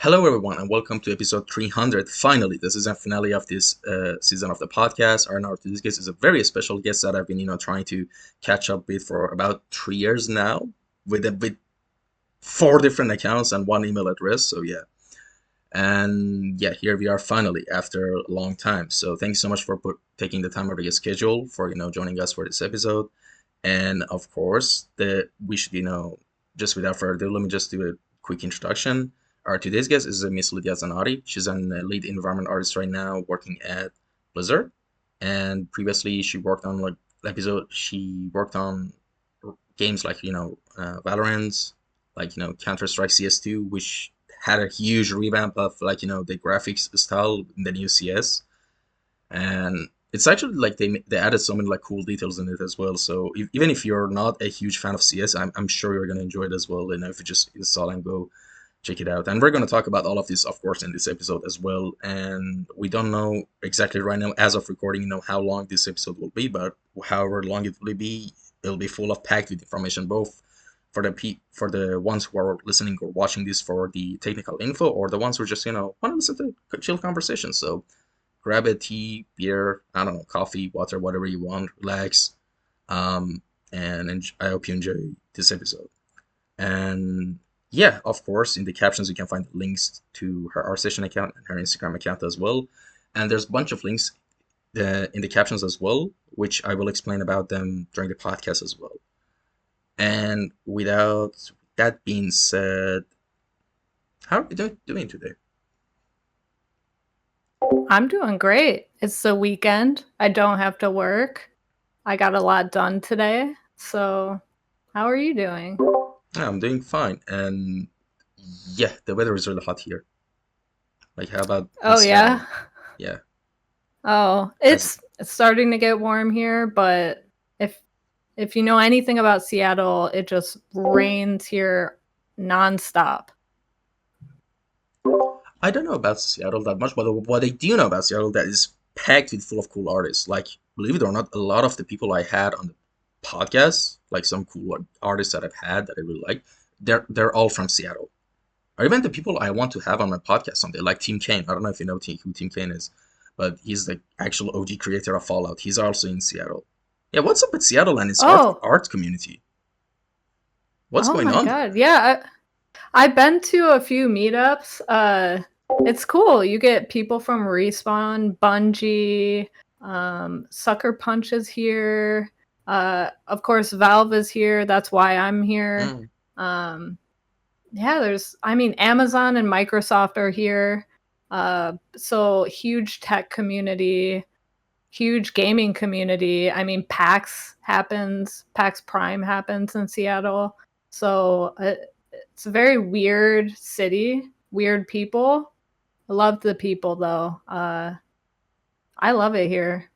Hello, everyone, and welcome to episode 300. Finally, this is a finale of this season of the podcast. Our in this case is a very special guest that I've been, trying to catch up with for about 3 years now, with four different accounts and one email address. So yeah, and yeah, here we are finally after a long time. So thanks so much for taking the time out of your schedule for joining us for this episode. And of course, the we should just without further ado, let me just do a quick introduction. Our today's guest is Miss Lydia Zanotti. She's an lead environment artist right now, working at Blizzard. And previously, she worked on episode. She worked on games like Valorant, like Counter Strike CS2, which had a huge revamp of the graphics style in the new CS. And it's actually like they added so many like cool details in it as well. So even if you're not a huge fan of CS, I'm sure you're gonna enjoy it as well. If you just install and go check it out. And we're gonna talk about all of this, of course, in this episode as well. And we don't know exactly right now, as of recording, how long this episode will be, but however long it will be, it'll be full of packed with information, both for for the ones who are listening or watching this for the technical info, or the ones who just want to listen to chill conversations. So grab a tea, beer, I don't know, coffee, water, whatever you want, relax. And I hope you enjoy this episode. And yeah, of course, in the captions, you can find links to her art session account and her Instagram account as well. And there's a bunch of links in the captions as well, which I will explain about them during the podcast as well. And without that being said, how are you doing today? I'm doing great. It's the weekend. I don't have to work. I got a lot done today. So, how are you doing? Yeah, I'm doing fine. And yeah, the weather is really hot here. Like, how about in Oh Seattle? yeah. Yeah. Oh, Has it's starting to get warm here, but if you know anything about Seattle, it just rains here nonstop. I don't know about Seattle that much, but what I do know about Seattle that is packed with full of cool artists. Like, believe it or not, a lot of the people I had on the podcast, like some cool artists that I've had that I really like, they're all from Seattle. Or even the people I want to have on my podcast someday, like Tim Kaine. I don't know if you know who Tim Kaine is, but he's the actual OG creator of Fallout. He's also in Seattle. Yeah, what's up with Seattle and its Oh, art community? What's oh going my on God. there? Yeah, I've been to a few meetups. It's cool. You get people from Respawn, Bungie, Sucker Punch is here. Of course, Valve is here. That's why I'm here. Mm. Um, yeah, Amazon and Microsoft are here. So huge tech community, huge gaming community. PAX Prime happens in Seattle. So it's a very weird city, weird people. I love the people though. I love it here.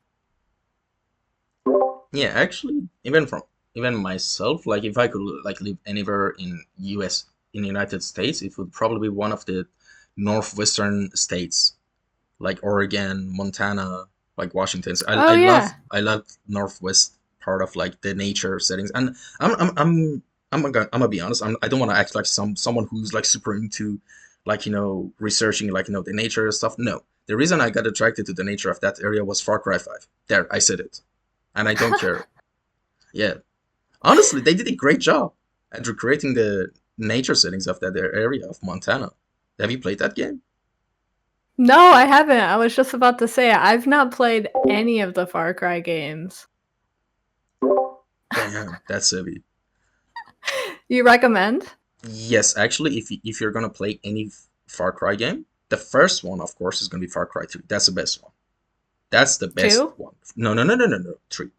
Yeah, actually, even myself, like if I could like live anywhere in US in the United States, it would probably be one of the northwestern states, like Oregon, Montana, like Washington. So Oh yeah. I love northwest part of like the nature settings. And I'm gonna be honest. I don't want to act like someone who's like super into like researching like the nature stuff. No, the reason I got attracted to the nature of that area was Far Cry 5. There, I said it, and I don't care. Yeah, honestly, they did a great job at recreating the nature settings of that area of Montana. Have you played that game? No, I haven't. I was just about to say I've not played any of the Far Cry games. Damn, that's heavy. You recommend? Yes, actually, if you're gonna play any Far Cry game, the first one, of course, is gonna be Far Cry 3. That's the best one. That's the best 2? one. No, no, no, no, no, no. Three,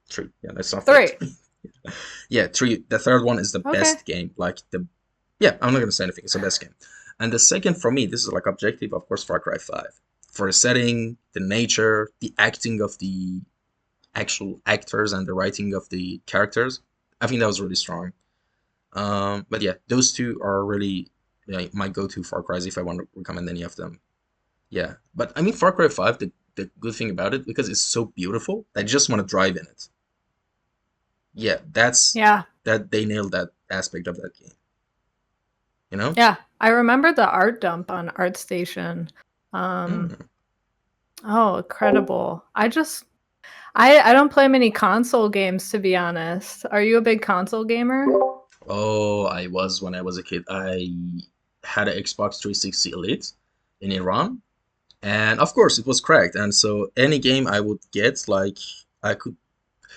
three. Yeah, let's not forget 3. three. Yeah, three. The third one is the Okay. best game. Like the, yeah, I'm not gonna say anything. It's the best game. And the second for me, this is like objective, of course, Far Cry 5. For the setting, the nature, the acting of the actual actors, and the writing of the characters, I think that was really strong. But yeah, those two are really my go-to Far Cries if I want to recommend any of them. Yeah, but I mean Far Cry 5, the good thing about it, because it's so beautiful, I just want to drive in it. Yeah, Yeah. that they nailed that aspect of that game. you know? Yeah, I remember the art dump on ArtStation. Um, Mm. oh, incredible. I don't play many console games, to be honest. Are you a big console gamer? Oh, I was when I was a kid. I had an Xbox 360 Elite in Iran, and of course it was cracked. And so any game I would get, like I could,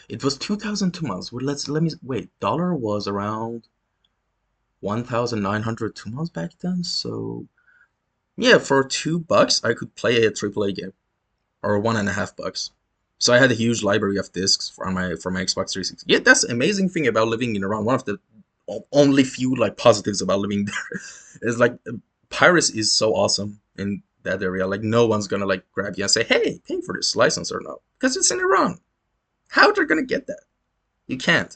it was 2,000 2 months. Well, let me wait. Dollar was around 1,900 2 months back then. So yeah, for $2 I could play a AAA game, or $1.50. So I had a huge library of discs for my Xbox 360. Yeah, that's the amazing thing about living in Iran. One of the only few like positives about living there is like piracy is so awesome in that area. Like no one's gonna like grab you and say, "Hey, pay for this license or no," because it's in Iran. How they're gonna get that? You can't.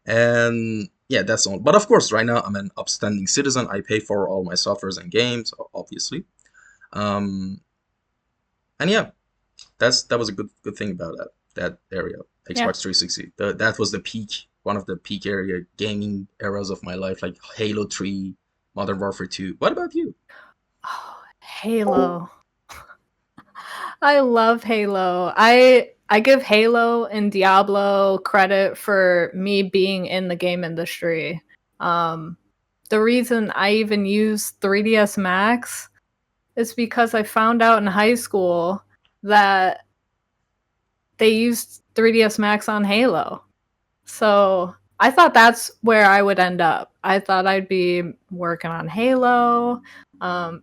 And yeah, that's all. But of course, right now I'm an upstanding citizen. I pay for all my softwares and games, obviously. Um, and yeah, that was a good thing about that area. Yeah. Xbox 360. That was the peak, one of the peak area gaming eras of my life, like Halo 3, Modern Warfare 2. What about you? Oh, Halo. I love Halo. I give Halo and Diablo credit for me being in the game industry. Um, the reason I even use 3DS Max is because I found out in high school that they used 3DS Max on Halo. So I thought that's where I would end up. I thought I'd be working on Halo. Um,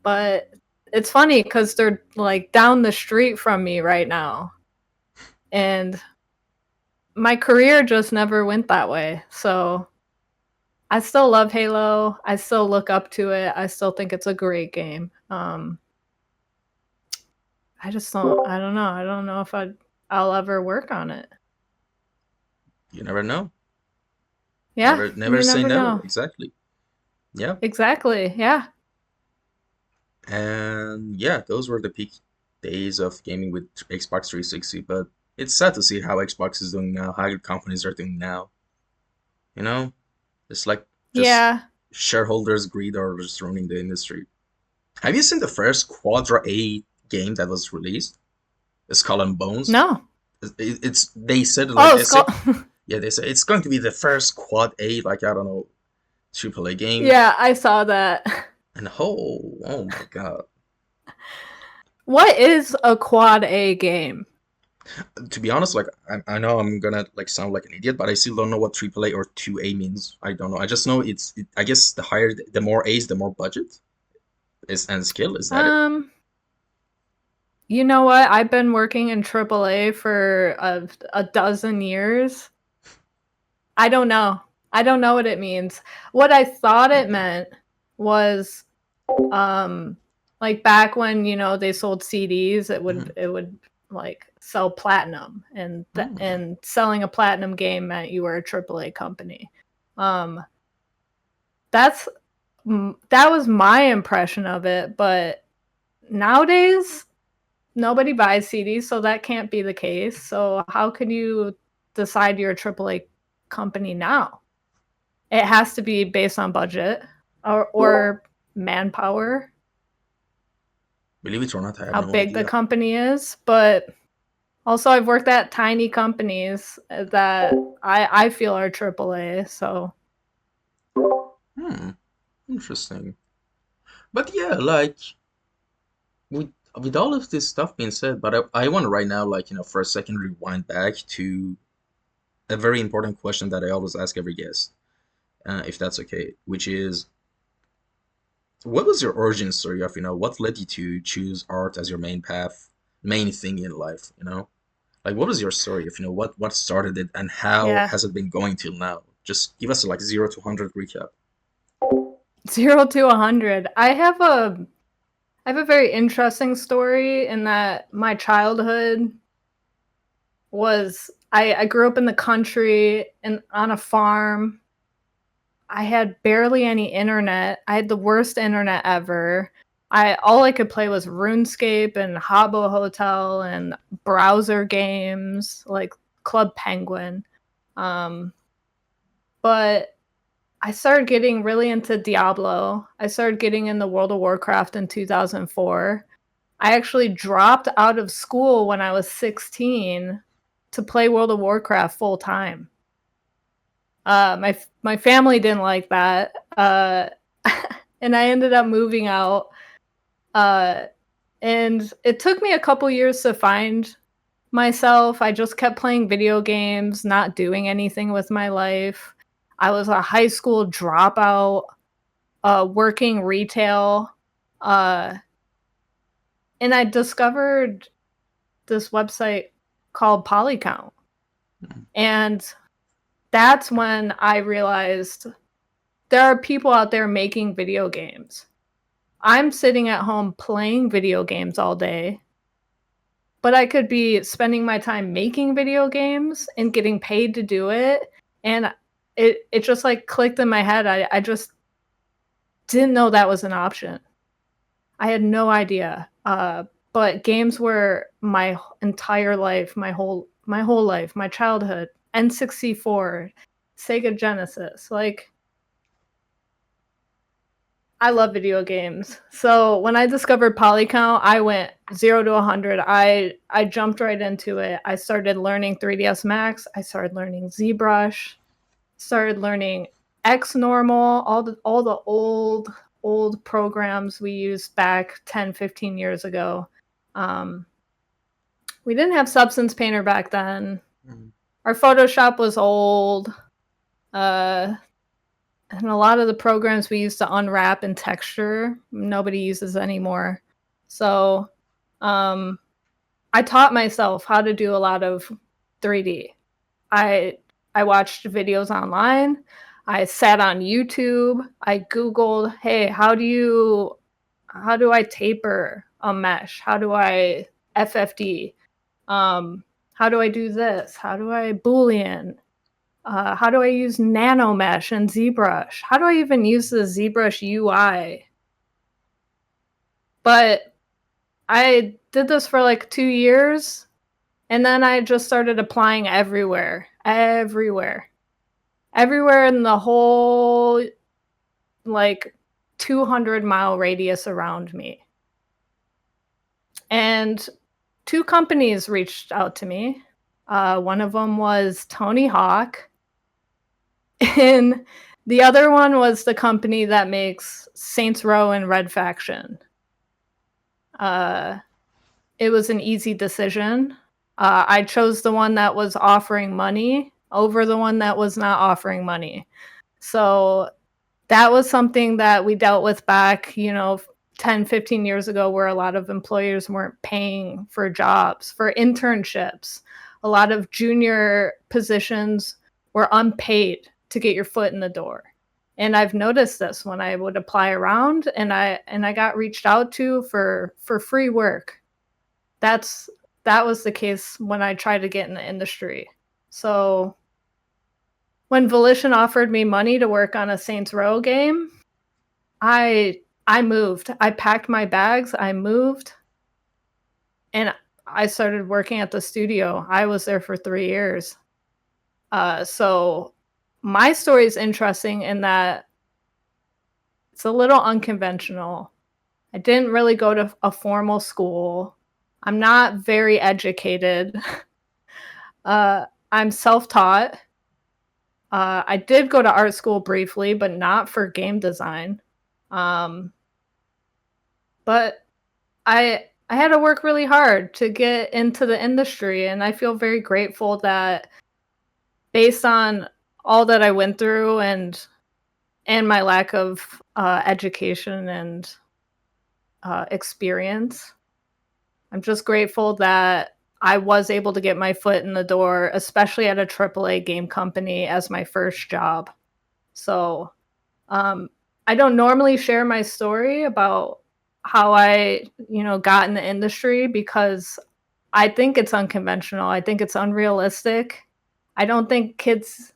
but it's funny because they're like down the street from me right now. And my career just never went that way. So I still love Halo. I still look up to it. I still think it's a great game. I don't know. I don't know if I'll ever work on it. You never know. Yeah, Never you say never never. know. Exactly. Yeah. Exactly. Yeah. And yeah, those were the peak days of gaming with Xbox 360. But it's sad to see how Xbox is doing now, how companies are doing now. You know, it's like just Yeah. shareholders' greed are just ruining the industry. Have you seen the first Quadra A game that was released? Skull and Bones. No. It's they said like Oh, they say Skull. yeah they say it's going to be the first Quad A, like I don't know, AAA game. Yeah, I saw that. And oh my god. What is a quad A game? To be honest, like I know I'm gonna like sound like an idiot, but I still don't know what AAA or 2A means. I don't know. I just know I guess the higher, the more A's, the more budget is and skill. Is that it? Um, you know what? I've been working in AAA for a dozen years. I don't know. I don't know what it means. What I thought it meant was um like back when, they sold CDs, Mhm. it would like sell platinum, and Hmm. and selling a platinum game meant you were a AAA company. Um that's that was my impression of it, but nowadays nobody buys CDs, so that can't be the case. So how can you decide you're a AAA company now? It has to be based on budget or manpower, Believe it or not, I have how no big the idea. company is. But also, I've worked at tiny companies that I feel are AAA. So Hmm. Interesting. But yeah, like with all of this stuff being said, but I want to right now, like, for a second rewind back to a very important question that I always ask every guest, if that's okay, which is, what was your origin story of, what led you to choose art as your main path, main thing in life, Like, what was your story of, what started it and how yeah, has it been going till now? Just give us like 0 to 100 recap. 0 to 100. I have a very interesting story in that my childhood was I grew up in the country and on a farm. I had barely any internet. I had the worst internet ever. I All I could play was RuneScape and Habbo Hotel and browser games like Club Penguin. Um, but I started getting really into Diablo. I started getting into World of Warcraft in 2004. I actually dropped out of school when I was 16 to play World of Warcraft full time. My family didn't like that, and I ended up moving out. Uh, and it took me a couple years to find myself. I just kept playing video games, not doing anything with my life. I was a high school dropout, working retail, uh, and I discovered this website called Polycount. And that's when I realized there are people out there making video games. I'm sitting at home playing video games all day, but I could be spending my time making video games and getting paid to do it. And it just like clicked in my head. I just didn't know that was an option. I had no idea. But games were my entire life, my whole life, my childhood. N64, Sega Genesis. Like I love video games. So when I discovered Polycount, I went 0 to 100. I jumped right into it. I started learning 3ds Max. I started learning ZBrush. Started learning XNormal, all the old programs we used back 10, 15 years ago. Um, we didn't have Substance Painter back then. Mm. Our Photoshop was old. And a lot of the programs we used to unwrap and texture, nobody uses anymore. So I taught myself how to do a lot of 3D. I watched videos online. I sat on YouTube. I Googled, hey, how do I taper a mesh? How do I FFD? How do I do this? How do I Boolean? How do I use NanoMesh and ZBrush? How do I even use the ZBrush UI? But I did this for like 2 years, and then I just started applying everywhere in the whole like 200-mile radius around me. And 2 companies reached out to me. One of them was Tony Hawk, and the other one was the company that makes Saints Row and Red Faction. It was an easy decision. I chose the one that was offering money over the one that was not offering money. So that was something that we dealt with back, 10, 15 years ago, where a lot of employers weren't paying for jobs, for internships. A lot of junior positions were unpaid to get your foot in the door. And I've noticed this when I would apply around, and I got reached out to for free work. That was the case when I tried to get in the industry. So when Volition offered me money to work on a Saints Row game, I moved. I packed my bags, I moved, and I started working at the studio. I was there for 3 years. So my story is interesting in that it's a little unconventional. I didn't really go to a formal school. I'm not very educated. I'm self-taught. I did go to art school briefly, but not for game design. But I had to work really hard to get into the industry, and I feel very grateful that based on all that I went through and my lack of education and experience, I'm just grateful that I was able to get my foot in the door, especially at a AAA game company as my first job. So I don't normally share my story about how I, got in the industry because I think it's unconventional. I think it's unrealistic. I don't think kids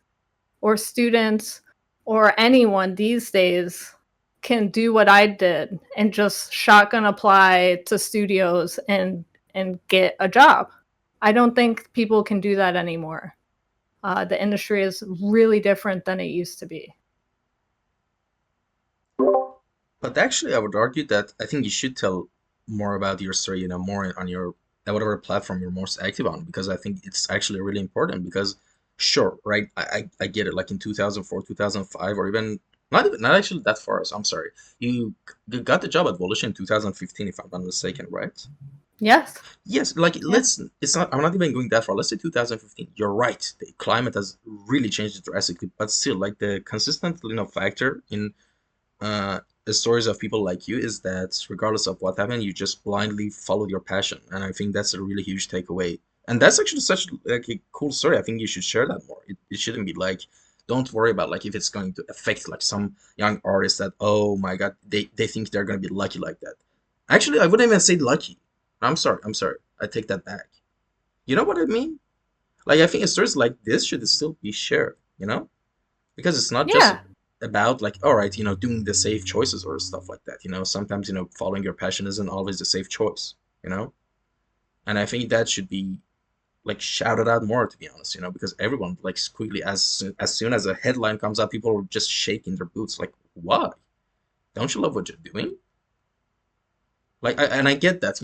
or students or anyone these days can do what I did and just shotgun apply to studios and get a job. I don't think people can do that anymore. The industry is really different than it used to be. But actually, I would argue that I think you should tell more about your story, more on your whatever platform you're most active on, because I think it's actually really important. Because sure, right, I get it. Like in 2004, 2005, or even not actually that far. So I'm sorry, you got the job at Volition in 2015, if I'm not mistaken, right? Yes. Yes, like Yeah. let's. It's not. I'm not even going that far. Let's say 2015. You're right. The climate has really changed drastically, but still, like the consistent, factor in the stories of people like you is that regardless of what happened, you just blindly followed your passion, and I think that's a really huge takeaway. And that's actually such like a cool story. I think you should share that more. It shouldn't be like, don't worry about like if it's going to affect like some young artist that oh my god they think they're going to be lucky like that. Actually, I wouldn't even say lucky. I'm sorry. I take that back. You know what I mean? Like I think stories like this should still be shared. Because it's not just Yeah. about like all right, doing the safe choices or stuff like that. Sometimes following your passion isn't always the safe choice. you know and I think that should be like shouted out more, to be honest. Because everyone like quickly as soon as a headline comes out, people are just shaking their boots like, why don't you love what you're doing? Like and I get that.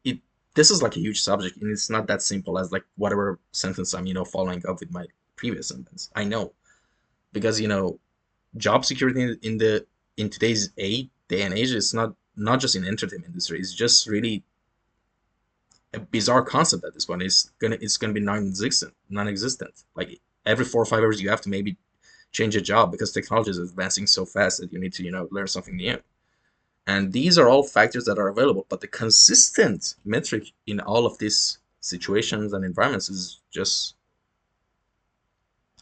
It this is like a huge subject, and it's not that simple as like whatever sentence I'm following up with my previous sentence. I know, because job security in today's day and age is not just in the entertainment industry. It's just really a bizarre concept at this point. It's gonna be non-existent. Like every 4 or 5 years, you have to maybe change a job because technology is advancing so fast that you need to learn something new. And these are all factors that are available. But the consistent metric in all of these situations and environments is just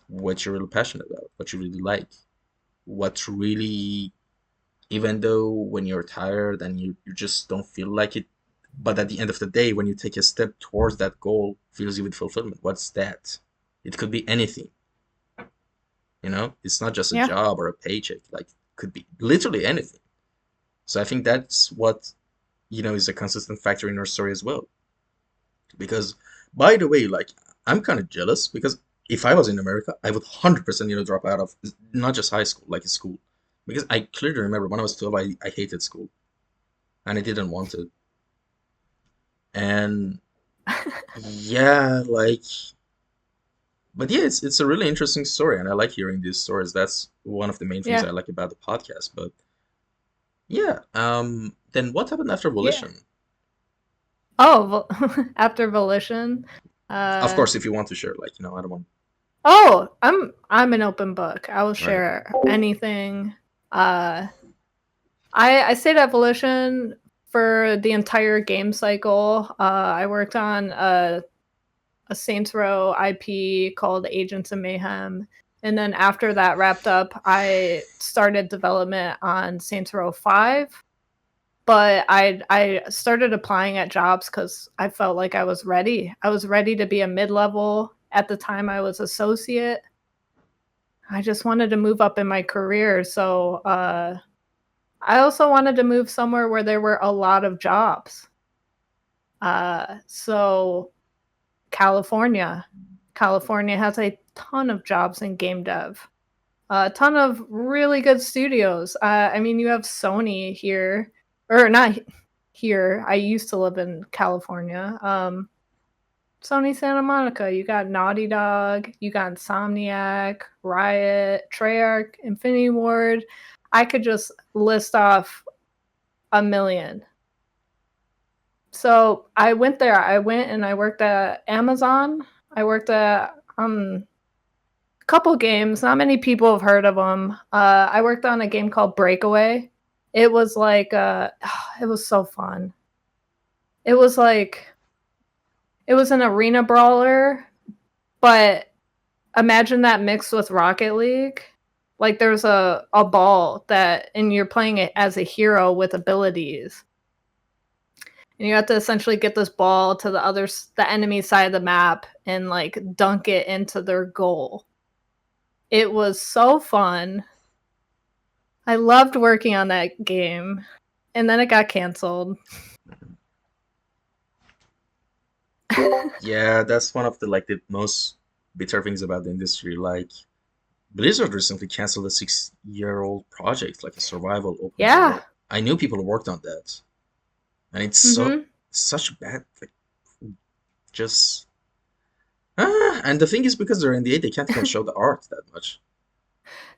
what you're really passionate about, what you really like, what really, even though when you're tired and you just don't feel like it, but at the end of the day, when you take a step towards that goal, fills you with fulfillment. What's that? It could be anything. It's not just a Yeah. job or a paycheck. Like, could be literally anything. So I think that's what is a consistent factor in our story as well. Because, by the way, like, I'm kind of jealous because if I was in America, I would 100% drop out of not just high school, like school, because I clearly remember when I was 12, I hated school and I didn't want to. And yeah, like, but yeah, it's a really interesting story, and I like hearing these stories. That's one of the main things Yeah. I like about the podcast. But yeah, then what happened after Yeah. Volition? Oh, after Volition. Of Uh course, if you want to share, like, I don't want. oh, I'm an open book. I will Right. share anything. Uh I stayed at Volition for the entire game cycle. I worked on a Saints Row IP called Agents of Mayhem. And then after that wrapped up, I started development on Saints Row 5. But I started applying at jobs because I felt like I was ready. I was ready to be a mid-level. At the time, I was associate. I just wanted to move up in my career. So I also wanted to move somewhere where there were a lot of jobs. So California. California has a ton of jobs in game dev. A ton of really good studios. I mean, you have Sony here, or not here. I used to live in California. Sony Santa Monica. You got Naughty Dog. You got Insomniac, Riot, Treyarch, Infinity Ward. I could just list off a million. So I went there. I went and I worked at Amazon. I worked at a couple games. Not many people have heard of them. I worked on a game called Breakaway. It was like it was so fun. It was like it was an arena brawler, but imagine that mixed with Rocket League. Like there's a ball that and you're playing it as a hero with abilities. And you have to essentially get this ball to the enemy side of the map and like dunk it into their goal. It was so fun. I loved working on that game, and then it got canceled. Yeah, that's one of the like the most bitter things about the industry. Like, Blizzard recently canceled a 6-year-old project, like a survival open Yeah. world. I knew people who worked on that, and it's Mm-hmm. such bad, like just and the thing is, because they're NDA, they can't even show the art that much.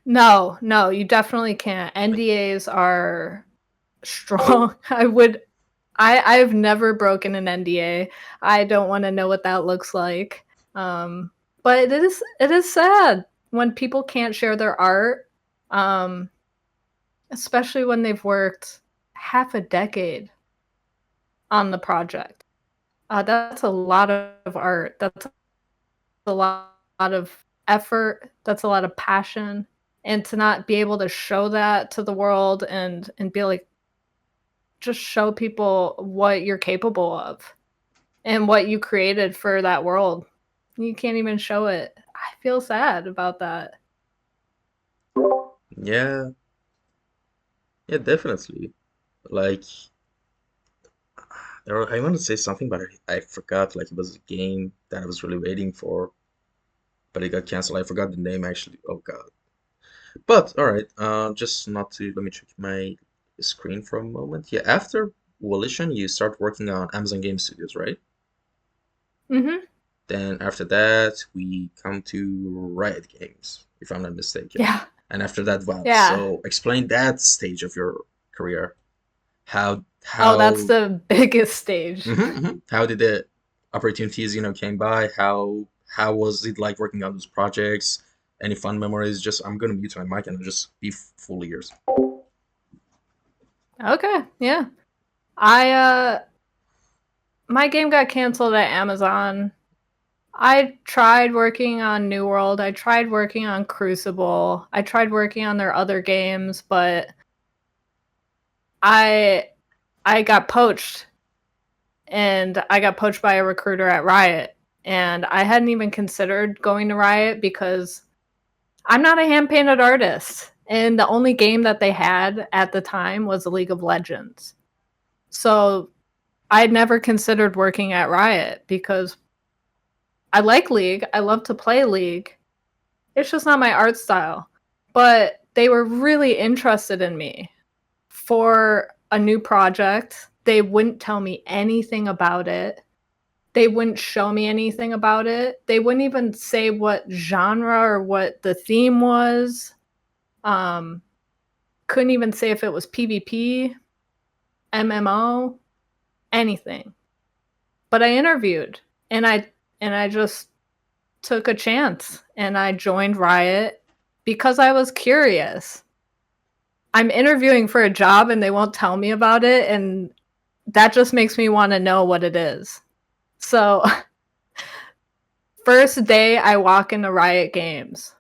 No, you definitely can't. Like, NDAs are strong. I've never broken an NDA. I don't want to know what that looks like. Um, but it is sad when people can't share their art, um, especially when they've worked half a decade on the project. That's a lot of art. That's a lot of effort. That's a lot of passion. And to not be able to show that to the world and be like, just show people what you're capable of and what you created for that world. You can't even show it. I feel sad about that. yeah, yeah, definitely. Like, I want to say something, but I forgot. Like, it was a game that I was really waiting for, but it got canceled. I forgot the name actually. Oh God. But all right, just not to let me check my screen for a moment. Yeah, after Volition, you start working on Amazon Game Studios, right? Mhm. Then after that, we come to Riot Games, if I'm not mistaken. Yeah. And after that, Valve. Yeah. So explain that stage of your career. How Oh, that's how the biggest stage. how did the opportunities, came by? How was it like working on those projects? Any fun memories? Just I'm gonna mute my mic and just be full ears. Okay. Yeah. I my game got canceled at Amazon. I tried working on New World. I tried working on Crucible. I tried working on their other games, but I I got poached, and I got poached by a recruiter at Riot. And I hadn't even considered going to Riot because I'm not a hand painted artist. And the only game that they had at the time was League of Legends. So I had never considered working at Riot because I like League. I love to play League. It's just not my art style. But they were really interested in me for a new project. They wouldn't tell me anything about it. They wouldn't show me anything about it. They wouldn't even say what genre or what the theme was. Um, couldn't even say if it was PvP, MMO, anything. But I interviewed and I just took a chance and I joined Riot because I was curious. I'm interviewing for a job and they won't tell me about it, and that just makes me want to know what it is. So, first day I walk into Riot Games,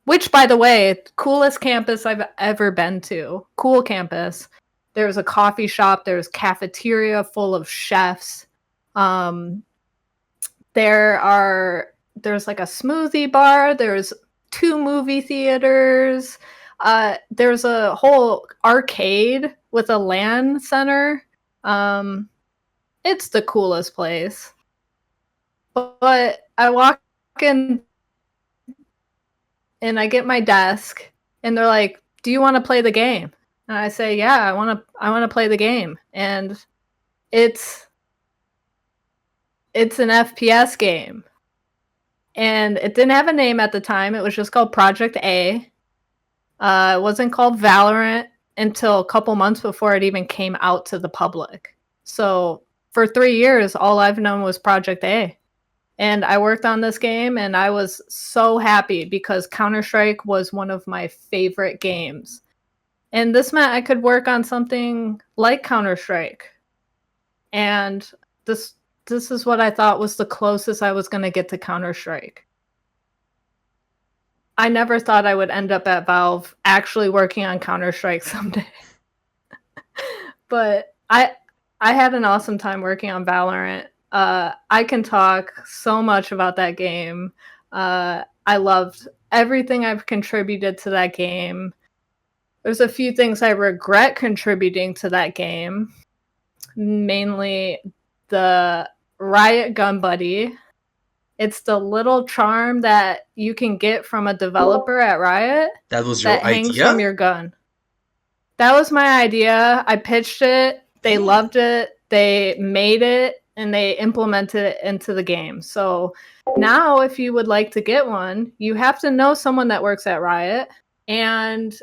which, by the way, coolest campus I've ever been to. Cool campus. There's a coffee shop. There's cafeteria full of chefs. Um, there's like a smoothie bar. There's 2 movie theaters. There's a whole arcade with a LAN center. Um, it's the coolest place. But I walk in and I get my desk and they're like, "Do you want to play the game?" And I say, "Yeah, I want to play the game." And it's it's an FPS game. And it didn't have a name at the time. It was just called Project A. It wasn't called Valorant until a couple months before it even came out to the public. So for 3 years, all I've known was Project A. And I worked on this game and I was so happy because Counter-Strike was one of my favorite games. And this meant I could work on something like Counter-Strike. And this this is what I thought was the closest I was going to get to Counter-Strike. I never thought I would end up at Valve actually working on Counter-Strike someday. But I had an awesome time working on Valorant. I can talk so much about that game. I loved everything I've contributed to that game. There's a few things I regret contributing to that game, mainly the Riot Gun Buddy. It's the little charm that you can get from a developer at Riot That was your that hangs from idea? your gun. That was my idea. I pitched it. They Damn. loved it. They made it and they implemented it into the game. So now, if you would like to get one, you have to know someone that works at Riot. And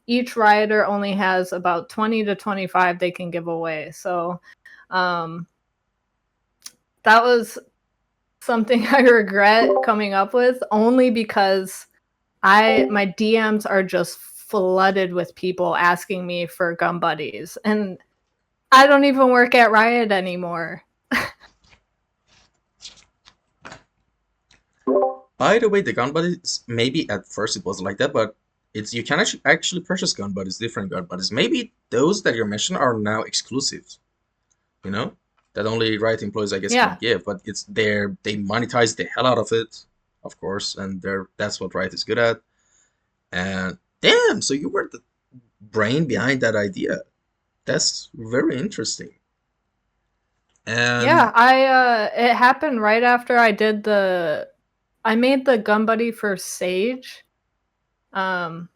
each Rioter only has about 20 to 25 they can give away. So um, that was something I regret coming up with only because my DMs are just flooded with people asking me for gun buddies, and I don't even work at Riot anymore. By the way, the gun buddies, maybe at first it was like that, but it's you can actually purchase gun buddies, different gun buddies. Maybe those that you mentioned are now exclusives, you know, that only Riot employees, I guess, can Yeah. give. But it's there, they monetize the hell out of it, of course, and that's what Riot is good at. And damn, so you were the brain behind that idea. That's very interesting. Yeah, And it happened right after I made the gun buddy for Sage. Um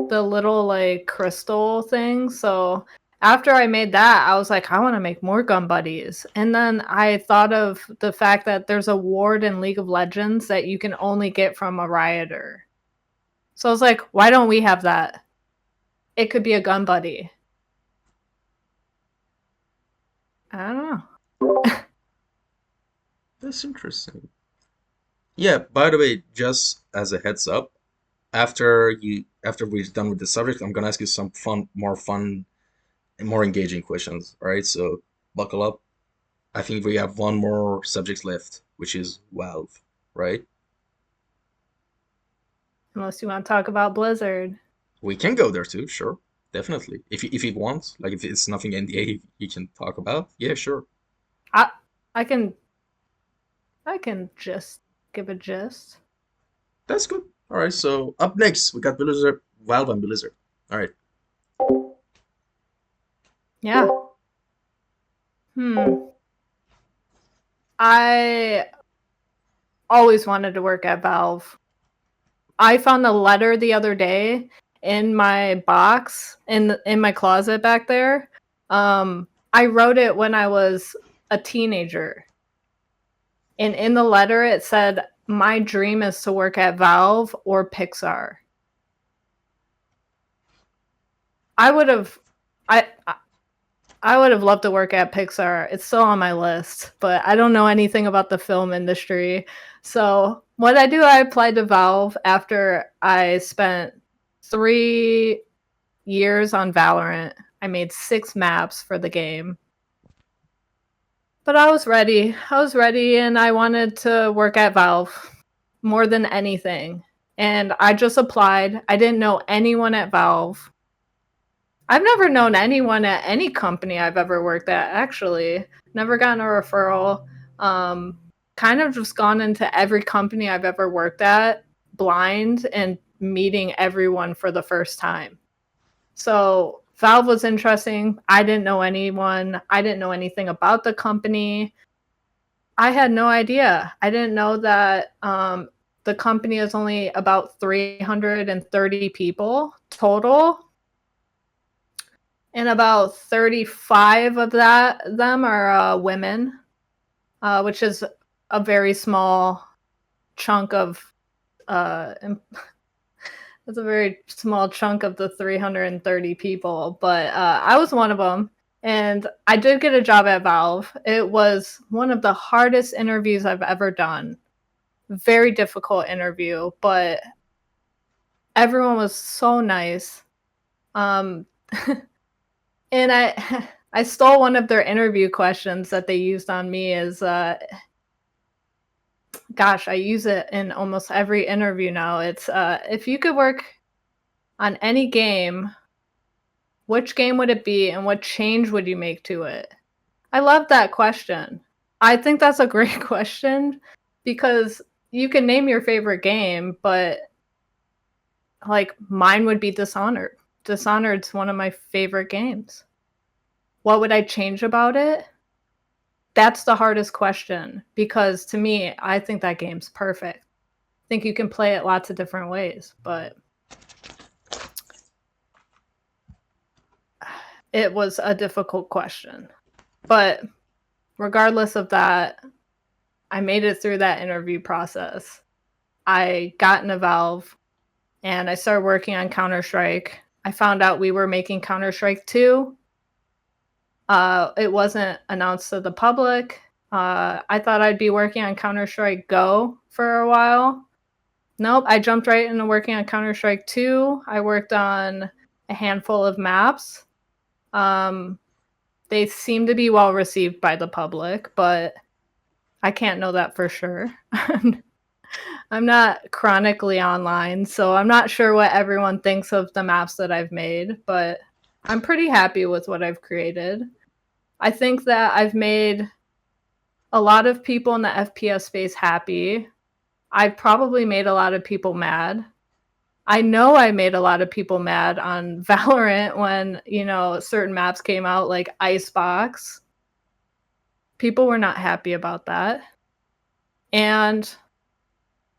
the little like crystal thing. So after I made that, I was like, I want to make more gun buddies. And then I thought of the fact that there's a ward in League of Legends that you can only get from a rioter. So I was like, why don't we have that? It could be a gun buddy. I don't know. that's interesting. Yeah, by the way, just as a heads up, after we're done with the subject, I'm gonna ask you some fun and more engaging questions. All right, so buckle up. I think we have one more subject left, which is Valve, right? Unless you want to talk about Blizzard. We can go there too, sure, definitely. If you want, like if it's nothing NDA you can talk about, yeah, sure. I I can just give a gist. That's good. All right, so up next we got Blizzard, Valve and Blizzard. All right. Yeah. I always wanted to work at Valve. I found a letter the other day in my box in my closet back there. I wrote it when I was a teenager. And in the letter it said my dream is to work at Valve or Pixar. I would have I would have loved to work at Pixar. It's still on my list, but I don't know anything about the film industry. So, what I do, I applied to Valve after I spent 3 years on Valorant. I made 6 maps for the game. But I was ready. I was ready, and I wanted to work at Valve more than anything. And I just applied. I didn't know anyone at Valve. I've never known anyone at any company I've ever worked at, actually. Never gotten a referral. Kind of just gone into every company I've ever worked at blind and meeting everyone for the first time. So Valve was interesting. I didn't know anyone. I didn't know anything about the company. I had no idea. I didn't know that the company is only about 330 people total, and about 35 of them are women, which is a very small chunk of it's a very small chunk of the 330 people, but I was one of them. And I did get a job at Valve. It was one of the hardest interviews I've ever done. Very difficult interview, but everyone was so nice. Um, and I stole one of their interview questions that they used on me as gosh, I use it in almost every interview now. It's if you could work on any game, which game would it be and what change would you make to it? I love that question. I think that's a great question because you can name your favorite game, but like mine would be Dishonored. Dishonored's one of my favorite games. What would I change about it? that's the hardest question, because to me, I think that game's perfect. I think you can play it lots of different ways, but it was a difficult question. But regardless of that, I made it through that interview process. I got into Valve and I started working on Counter-Strike. I found out we were making Counter-Strike 2. It wasn't announced to the public. I thought I'd be working on Counter-Strike Go for a while. Nope, I jumped right into working on Counter-Strike 2. I worked on a handful of maps. They seem to be well received by the public, but I can't know that for sure. I'm not chronically online, so I'm not sure what everyone thinks of the maps that I've made, but I'm pretty happy with what I've created. I think that I've made a lot of people in the FPS space happy. I've probably made a lot of people mad. I know I made a lot of people mad on Valorant when, certain maps came out, like Icebox. People were not happy about that. And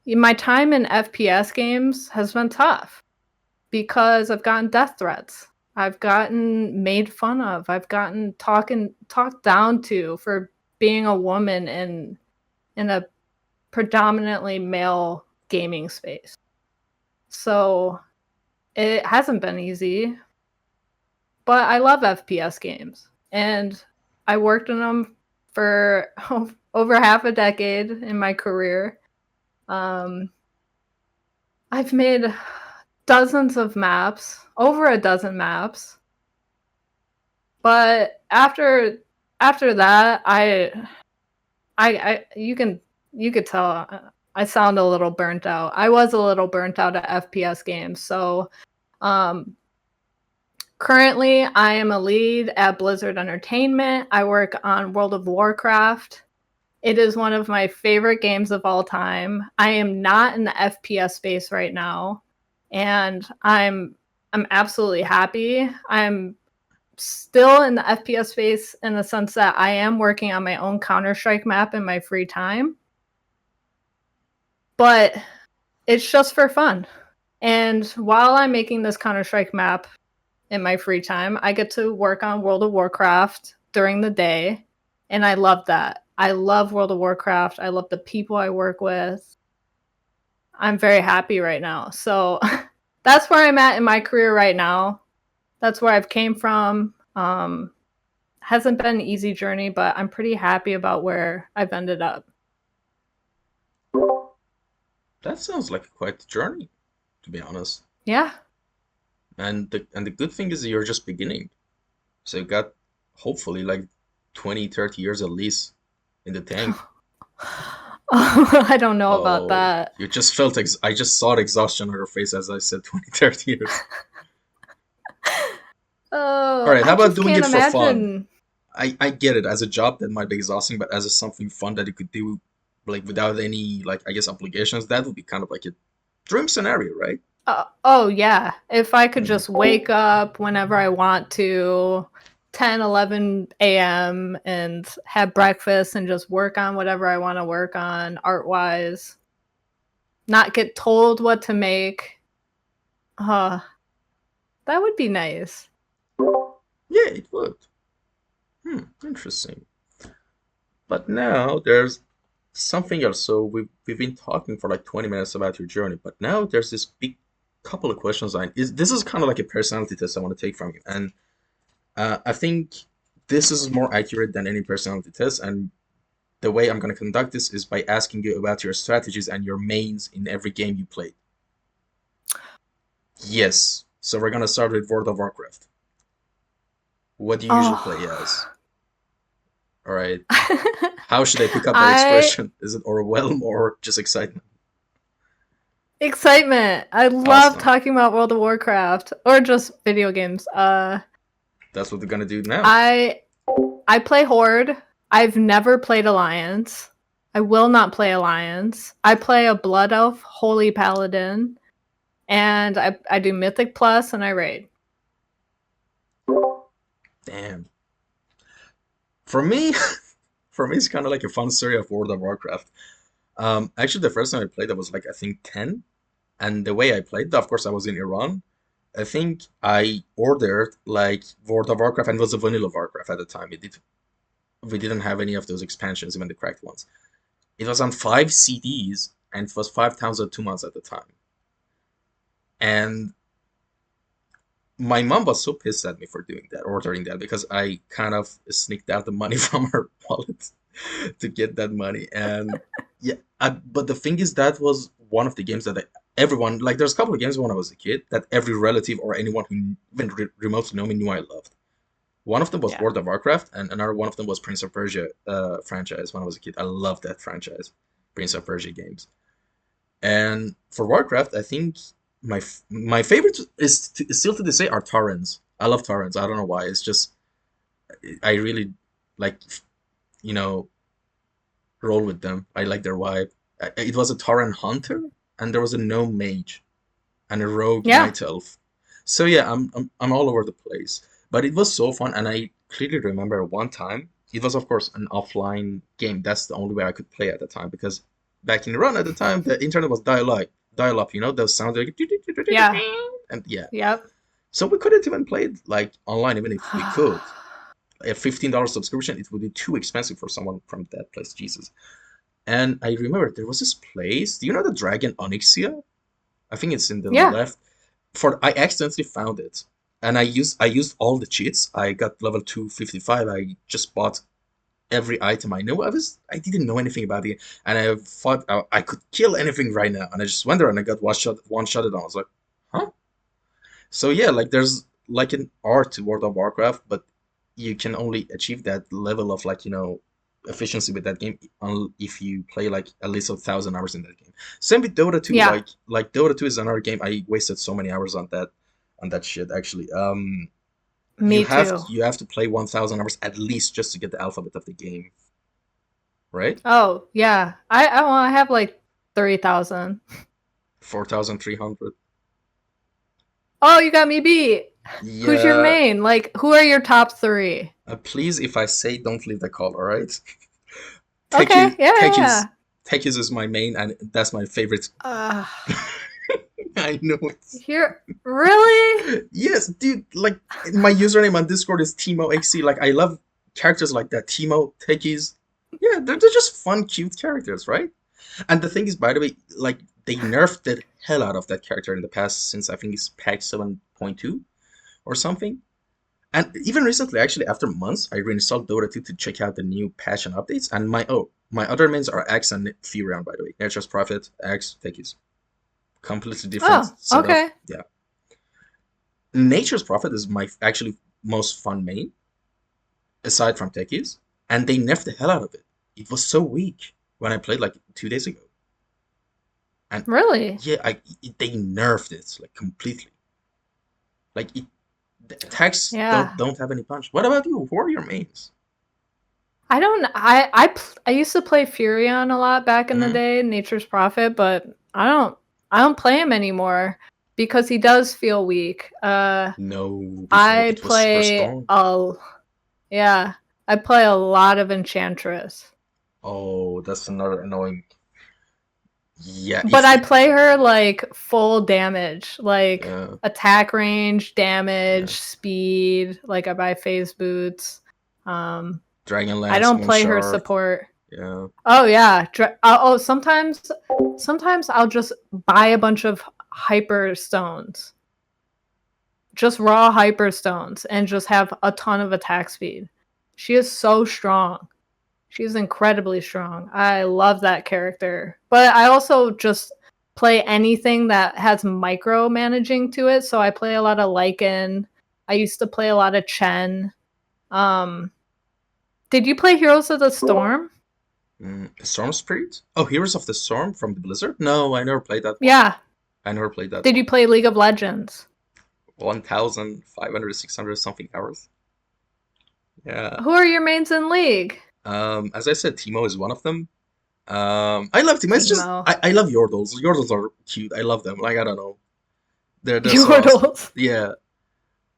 my time in FPS games has been tough because I've gotten death threats. I've gotten made fun of. I've gotten talked down to for being a woman in a predominantly male gaming space. So it hasn't been easy, but I love FPS games, and I worked in them for over half a decade in my career. I've made dozens of maps, over a dozen maps. But after that, you could tell I sound a little burnt out. I was a little burnt out at FPS games. So, currently I am a lead at Blizzard Entertainment. I work on World of Warcraft. It is one of my favorite games of all time. I am not in the FPS space right now, and I'm absolutely happy. I'm still in the FPS space in the sense that I am working on my own Counter-Strike map in my free time. But it's just for fun. And while I'm making this Counter-Strike map in my free time, I get to work on World of Warcraft during the day, and I love that. I love World of Warcraft. I love the people I work with. I'm very happy right now. So that's where I'm at in my career right now. That's where I've came from. Hasn't been an easy journey, but I'm pretty happy about where I've ended up. That sounds like quite a journey, to be honest. Yeah. And the good thing is that you're just beginning. So you got hopefully like 20, 30 years at least in the tank. I don't know about Oh, that. you just felt I just saw the exhaustion on your face as I said 20, 30 years. All Oh, right, how I about just doing can't it for fun? imagine. I get it. As a job, that might be exhausting, but as a something fun that you could do, like without any, like, I guess, obligations, that would be kind of like a dream scenario, right? Oh, yeah. If I could Mhm. just wake up whenever I want to, 10, 11 a.m., and have breakfast and just work on whatever I want to work on art wise, not get told what to make. Uh, that would be nice. Yeah, it would. Interesting. But now there's something else. So we've been talking for like 20 minutes about your journey, but now there's this big couple of questions. This is kind of like a personality test I want to take from you, and I think this is more accurate than any personality test. And the way I'm going to conduct this is by asking you about your strategies and your mains in every game you played. Yes. So we're going to start with World of Warcraft. What do you usually play as? Oh. All right. How should I pick up that I expression? Is it overwhelm or just excitement? Excitement. I love Awesome. talking about World of Warcraft or just video games. That's what we're gonna do now. I I play Horde. I've never played Alliance. I will not play Alliance. I play a Blood Elf Holy Paladin, and I do Mythic Plus and I raid. Damn. For me, For me, it's kind of like a fun story of World of Warcraft. Actually, the first time I played, I was like I think 10, and the way I played, of course, I was in Iran. I think I ordered like World of Warcraft, and it was a vanilla Warcraft at the time. We didn't have any of those expansions, even the cracked ones. It was on 5 CDs, and it was 5,000 2 months at the time. And my mom was so pissed at me for doing that, ordering that, because I kind of sneaked out the money from her wallet to get that money. And yeah, but the thing is, that was one of the games that everyone, like, there's a couple of games when I was a kid that every relative or anyone who even remotely know me knew I loved. One of them was Yeah. World of Warcraft, and another one of them was Prince of Persia franchise when I was a kid. I loved that franchise, Prince of Persia games. And for Warcraft, I think my favorite is still to this day are Taurens. I love Taurens. I don't know why. It's just I really like, you know roll with them. I like their vibe. It was a Tauren hunter, and there was a gnome mage and a rogue Yeah. night elf. So yeah, I'm all over the place. But it was so fun, and I clearly remember one time. It was of course an offline game. That's the only way I could play at the time, because back in Iran at the time the internet was dial up. Those sounds like Yeah. and yeah. Yep. So we couldn't even play it like online, even if we could. A $15 subscription, it would be too expensive for someone from that place. Jesus. And I remember there was this place. Do you know the Dragon Onyxia? I think it's in the Yeah. left. I accidentally found it, and I used all the cheats. I got level 255. I just bought every item I knew. I didn't know anything about it, and I thought I could kill anything right now. And I just went there and I got one shot it. I was like, huh? So yeah, like there's like an art to World of Warcraft, but you can only achieve that level of, like, efficiency with that game if you play like at least 1,000 hours in that game. Same with Dota 2. Yeah. Like Dota 2 is another game I wasted so many hours on that shit actually. Me too. You have to play 1,000 hours at least just to get the alphabet of the game, right? Oh, yeah. I have like 3,000. 4,300. Oh, you got me beat. Who's your Yeah. main? Like, who are your top three? Please, if I say, don't leave the call, all right? Okay. Techies, Yeah, yeah, Techies, Techies is my main, and that's my favorite. yeah. I know it. Here, really? Yes, dude. Like, my username on Discord is TimoXC. Like, I love characters like that. Timo, Techies. Yeah, they're just fun, cute characters, right? And the thing is, by the way, like, they nerfed the hell out of that character in the past, since I think it's patch 7.2 or something. And even recently, actually, after months, I reinstalled Dota 2 to check out the new patch and updates. And my other mains are Axe and Furion, by the way. Nature's Prophet, Axe, Techies. Completely different Oh, setup. okay. Yeah. Nature's Prophet is my actually most fun main, aside from Techies. And they nerfed the hell out of it. It was so weak when I played like 2 days ago. And Really? yeah, they nerfed it like completely. Like, the attacks Yeah. don't have any punch. What about you? Who are your mains? I don't. I used to play Furion a lot back in the Hmm. day, Nature's Prophet, but I don't play him anymore because he does feel weak. No, before I it was super play strong. yeah, I play a lot of Enchantress. Oh, that's another annoying. Yeah, But I play her like full damage, like yeah, attack range, yeah. damage, speed. Like I buy phase boots. Um, I Dragonlance, don't Moon play her Shard. support. Yeah, Oh yeah. Sometimes I'll just buy a bunch of hyper stones, just raw hyper stones, and just have a ton of attack speed. She is so strong. She's incredibly strong. I love that character. But I also just play anything that has micromanaging to it. So I play a lot of Lycan. I used to play a lot of Chen. Um, did you play Heroes of the Storm? Storm Spirit. Oh, Heroes of the Storm from the Blizzard. No, I never played that one. Yeah. I never played that Did one. you play League of Legends? 1,500, 600 something hours. Yeah. Who are your mains in League? As I said, Timo is one of them. I love Timo. It's just Teemo. I love Yordles. Yordles are cute. I love them. Like, I don't know. They're so awesome. Yordles. Yeah.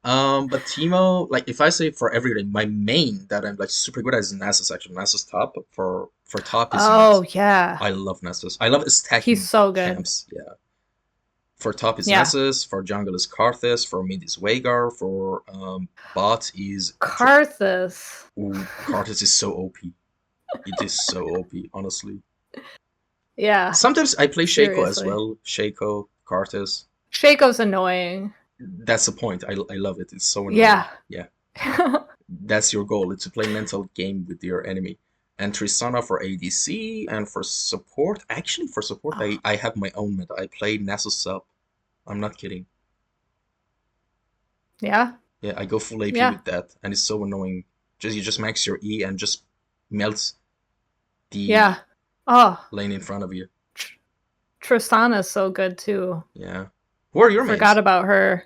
But Timo, like if I say for everything, my main that I'm like super good at is Nasus actually. Nasus top for top is Oh Nasus. yeah, I love Nasus. I love he's stacking so good. camps. Yeah. For top is Yeah, Nasus. For jungle is Karthus. For mid is Yeager. For bot is Karthus. ooh, Karthus is so OP. It is so OP, honestly. Yeah, Sometimes I play Shaco as seriously. well. Shaco, Karthus. Shaco's annoying. That's the point. I love it. It's so annoying. Yeah. Yeah. That's your goal. It's to play mental game with your enemy. And Tristana for ADC and for support. Actually, for support, Oh, I have my own meta. I play Nasus sub. I'm not kidding. yeah, Yeah, I go full AP yeah, with that, and it's so annoying. Just you just max your E and just melts the yeah. Oh, lane in front of you. Tr- Tristana's so good too. Yeah. Who are your Forgot mains? about her.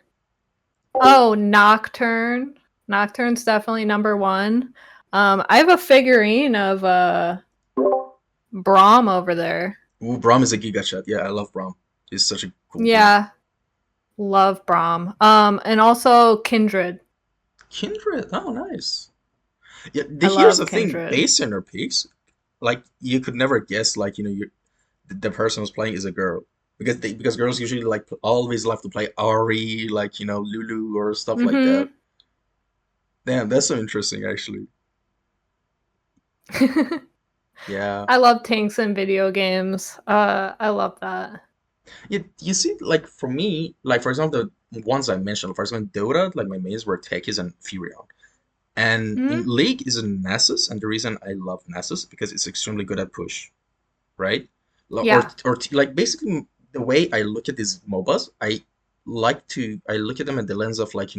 Oh, Nocturne. Nocturne's definitely number one. I have a figurine of Braum over there. Ooh, Braum is a giga chat. Yeah, I love Braum. He's such a cool dude. Yeah, love Braum. And also Kindred. Kindred. Oh, nice. Yeah, I here's love the thing. Kindred. Based on her picks, like you could never guess, like you the person who's playing is a girl because girls usually like always love to play Ari, like Lulu or stuff like that. Mm-hmm. Damn, that's so interesting, actually. Yeah. I love tanks in video games. I love that. You see, like for me, like for example, the ones I mentioned, for example, Dota, like my mains were Techies and Furion. And in Hmm. League is a Nasus, and the reason I love Nasus because it's extremely good at push, right? Yeah. Like basically the way I look at these MOBAs, I look at them at the lens of like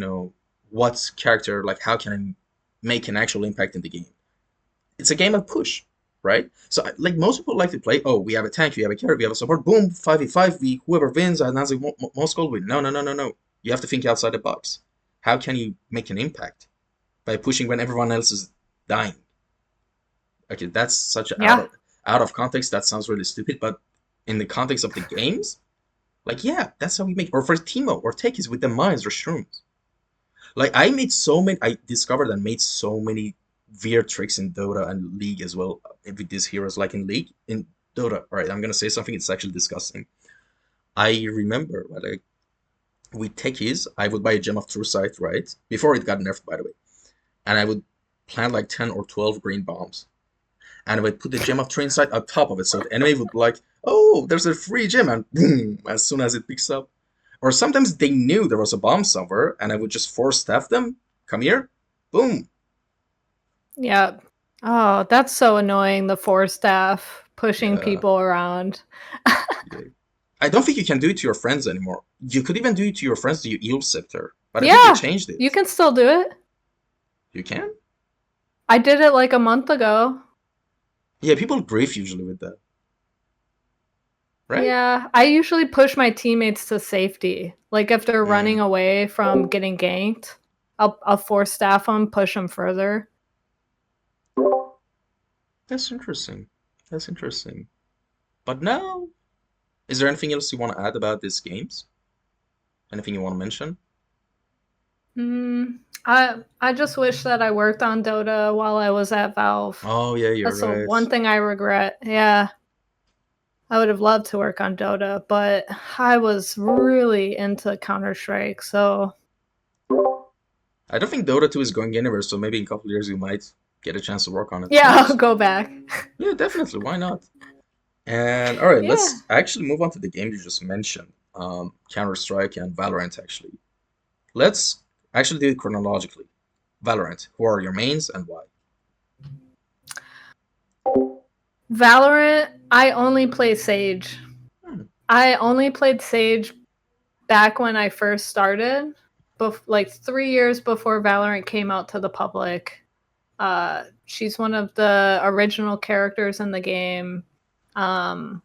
what character, like how can I make an actual impact in the game. It's a game of push, right? So like most people like to play. Oh, we have a tank, we have a carry, we have a support. Boom, 5v5. We whoever wins and has the most gold win. No, no, no, no, no. You have to think outside the box. How can you make an impact by pushing when everyone else is dying? Okay, that's such a Yeah. out of context. That sounds really stupid, but in the context of the games, like yeah, that's how we make. Or for Timo or Tekis with the mines or shrooms. Like I discovered and made so many weird tricks in Dota and League as well with these heroes. Like in League, in Dota, all right, I'm gonna say something. It's actually disgusting. I remember like with techies, I would buy a gem of true sight, right? Before it got nerfed, by the way, and I would plant like 10 or 12 green bombs, and I would put the gem of true insight on top of it, so the enemy would be like, "Oh, there's a free gem," and boom, as soon as it picks up. Or sometimes they knew there was a bomb somewhere, and I would just force staff them. Come here, boom. Yeah. Oh, that's so annoying. The force staff pushing Yeah, people around. yeah. I don't think you can do it to your friends anymore. You could even do it to your friends to your eel scepter, but I think they Yeah, changed you it. can still do it. You can? I did it like a month ago. Yeah, people grief usually with that, right? Yeah, I usually push my teammates to safety. Like if they're running Mm, away from getting ganked, I'll force staff them, push them further. that's interesting. That's interesting. But now, is there anything else you want to add about these games? Anything you want to mention? I just wish that I worked on Dota while I was at Valve. Oh yeah, you're That's the right. one thing I regret. Yeah, I would have loved to work on Dota, but I was really into Counter-Strike, so I don't think Dota 2 is going anywhere, so maybe in a couple of years you might get a chance to work on it. Who yeah, I'll knows? go back. Yeah, definitely. Why not? And all right, Yeah. let's actually move on to the game you just mentioned, Counter-Strike and Valorant. Actually, let's actually do it chronologically. Valorant. Who are your mains and why? Valorant, I only play Sage. Hmm. I only played Sage back when I first started, like 3 years before Valorant came out to the public. She's one of the original characters in the game. Um,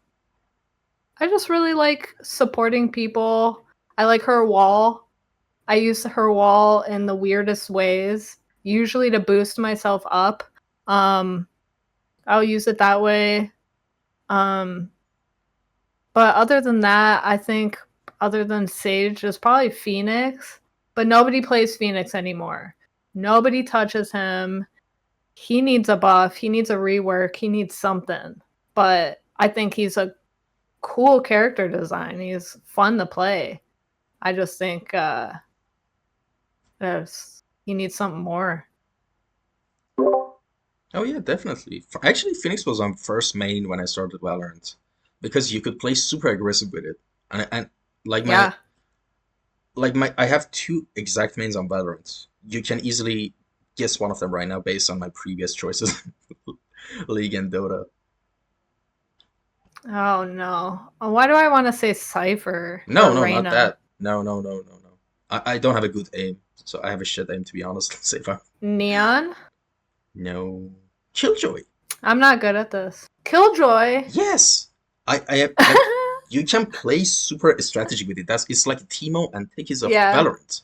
I just really like supporting people. I like her wall. I use her wall in the weirdest ways, usually to boost myself up. Um, I'll use it that way. Um, but other than that, I think other than Sage, is probably Phoenix. but nobody plays Phoenix anymore. Nobody touches him. He needs a buff. He needs a rework. He needs something. But I think he's a cool character design. He's fun to play. I just think he needs something more. Oh yeah, definitely. Actually, Phoenix was on first main when I started Valorant because you could play super aggressive with it, and like my Yeah. I have two exact mains on Valorant. You can easily guess one of them right now based on my previous choices, League and Dota. Oh no. Why do I want to say Cypher No, or no, not Reyna? that. No, no, no, no, no. I don't have a good aim, so I have a shit aim to be honest. Say if I Neon? no Killjoy. I'm not good at this. Killjoy. Yes, I have like you can play super strategy with it. It's like Teemo and Techies of Yeah. Valorant,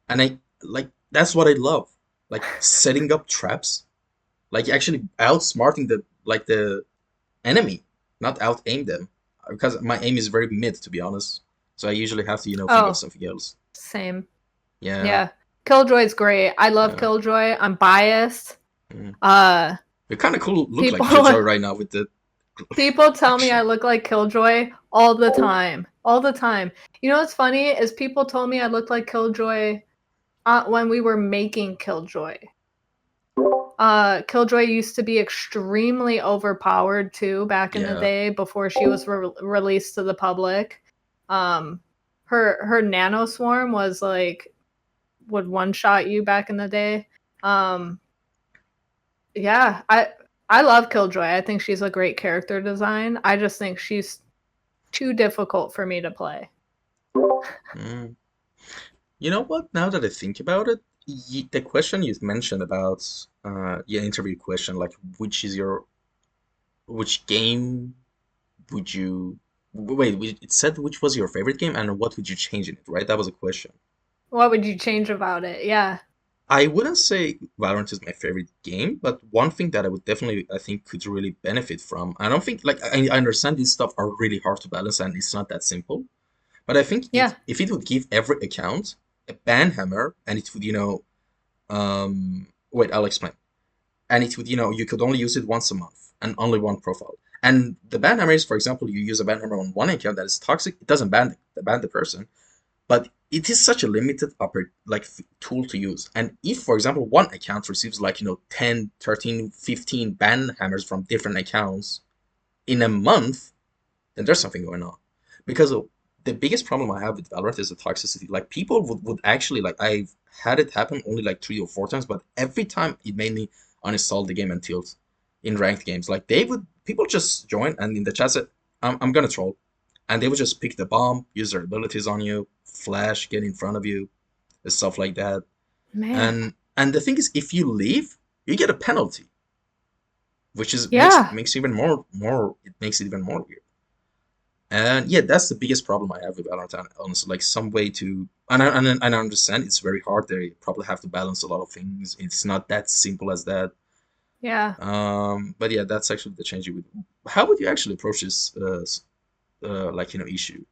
and I like that's what I love. Like setting up traps, like actually outsmarting the enemy, not out aim them, because my aim is very mid to be honest. So I usually have to think of Oh, something else. same. Yeah, Yeah. Killjoy's great. I love yeah. Killjoy. I'm biased. Mm. Uh You kind of cool look like people Killjoy right now with the people tell me I action. look like Killjoy all the time. All the time. You know what's funny is people told me I looked like Killjoy when we were making Killjoy. Killjoy used to be extremely overpowered too back in the Yeah. day before she was released to the public. Um, her nano swarm was like would one shot you back in the day. Um, yeah, I love Killjoy. I think she's a great character design. I just think she's too difficult for me to play. Mm. You know what? Now that I think about it, the question you mentioned about your interview question, like which game would you wait? It said which was your favorite game and what would you change in it, right? That was a question. What would you change about it? Yeah. I wouldn't say Valorant is my favorite game, but one thing that I would definitely I think could really benefit from. I don't think like I understand these stuff are really hard to balance and it's not that simple. But I think Yeah. if it would give every account a ban hammer and it would, wait, I'll explain. And it would, you could only use it once a month and only one profile. And the ban hammer is, for example, you use a ban hammer on one account that is toxic, it doesn't ban the person, but it is such a limited tool to use. And if, for example, one account receives 10, 13, 15 ban hammers from different accounts in a month, then there's something going on. Because the biggest problem I have with Valorant is the toxicity. Like people would actually like I've had it happen only like 3 or 4 times, but every time it made me uninstall the game and tilt in ranked games. Like people just join and in the chat said, I'm gonna troll. And they would just pick the bomb, use their abilities on you, flash, get in front of you, and stuff like that. Man. And the thing is if you leave, you get a penalty, which is Yeah. makes even more it makes it even more weird. And yeah, that's the biggest problem I have with Valorant. Honestly, like some way to, and I understand it's very hard. They probably have to balance a lot of things. It's not that simple as that. Yeah. But yeah, that's actually the change you would. How would you actually approach this, issue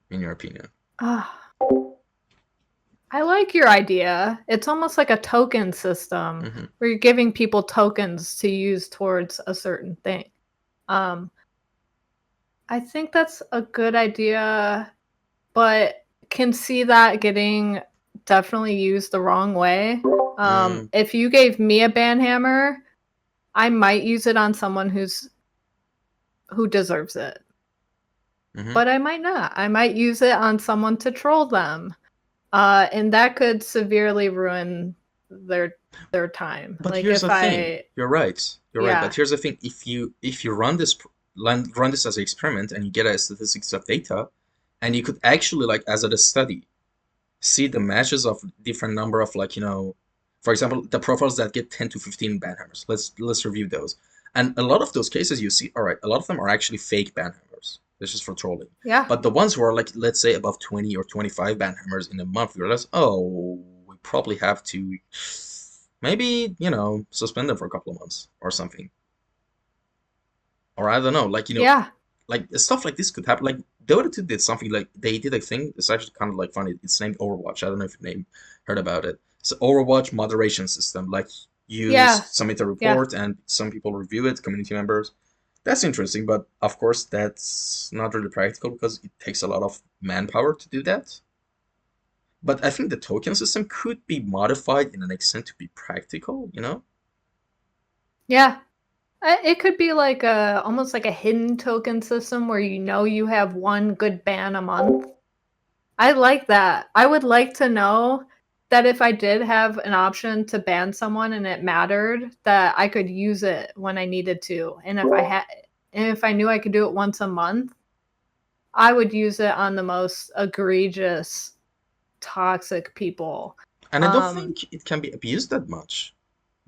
in your opinion? Ah. I like your idea. It's almost like a token system Hmm. where you're giving people tokens to use towards a certain thing. Um, I think that's a good idea, but can see that getting definitely used the wrong way. Mm, If you gave me a banhammer, I might use it on someone who deserves it, hmm. but I might not. I might use it on someone to troll them. And that could severely ruin their their time. But Like here's if the thing. I You're right. You're right. But yeah. here's the thing. If you run this as an experiment and you get a statistics of data, and you could actually like as a study see the matches of different number of for example, the profiles that get 10 to 15 banhammers. Let's review those. And a lot of those cases you see, all right, a lot of them are actually fake banhammers. This is for trolling. Yeah. But the ones who are like, let's say above 20 or 25 banhammers in a month, we realize, oh, we probably have to maybe, suspend them for a couple of months or something. Or I don't know, Yeah. like stuff like this could happen. Like Dota 2 did something like they did a thing. It's actually kind of like funny. It's named Overwatch. I don't know if you heard about it. It's an Overwatch moderation system. Like you Yeah, submit a yeah, report and some people review it, community members. That's interesting, but of course that's not really practical because it takes a lot of manpower to do that. But I think the token system could be modified in an extent to be practical, you know? yeah. It could be like almost like a hidden token system where you know you have one good ban a month. I like that. I would like to know that if I did have an option to ban someone and it mattered, that I could use it when I needed to. And if I knew I could do it once a month, I would use it on the most egregious toxic people. And I don't Um think it can be abused that much.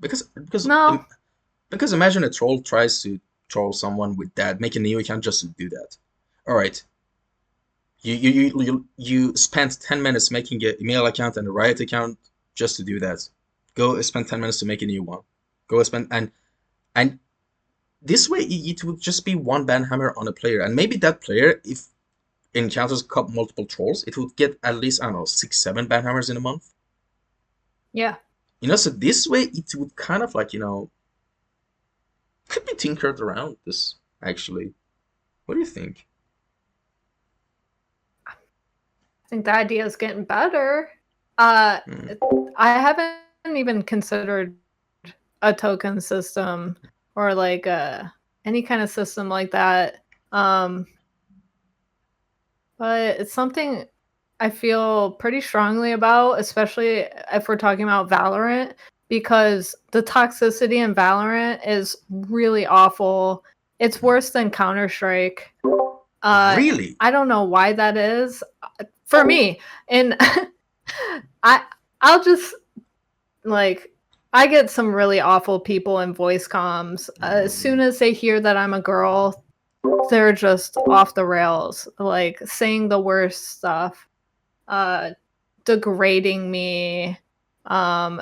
Because no. because imagine a troll tries to troll someone with that, make a new account just to do that. All right, you spent 10 minutes making an email account and a Riot account just to do that. Go spend 10 minutes to make a new one. Go spend and this way it would just be one banhammer on a player, and maybe that player, if encounters multiple trolls, it would get at least I don't know 6, 7 banhammers in a month. Yeah. So this way it would kind of like could be tinkered around. This actually, what do you think? I think the idea is getting better. Uh, Hmm. I haven't even considered a token system or like any kind of system like that. Um, but it's something I feel pretty strongly about, especially if we're talking about Valorant, because the toxicity in Valorant is really awful. It's worse than Counter-Strike. Uh, Really? I don't know why that is for me. And I I'll just like I get some really awful people in voice comms. As soon as they hear that I'm a girl, they're just off the rails, like saying the worst stuff, uh, degrading me, um,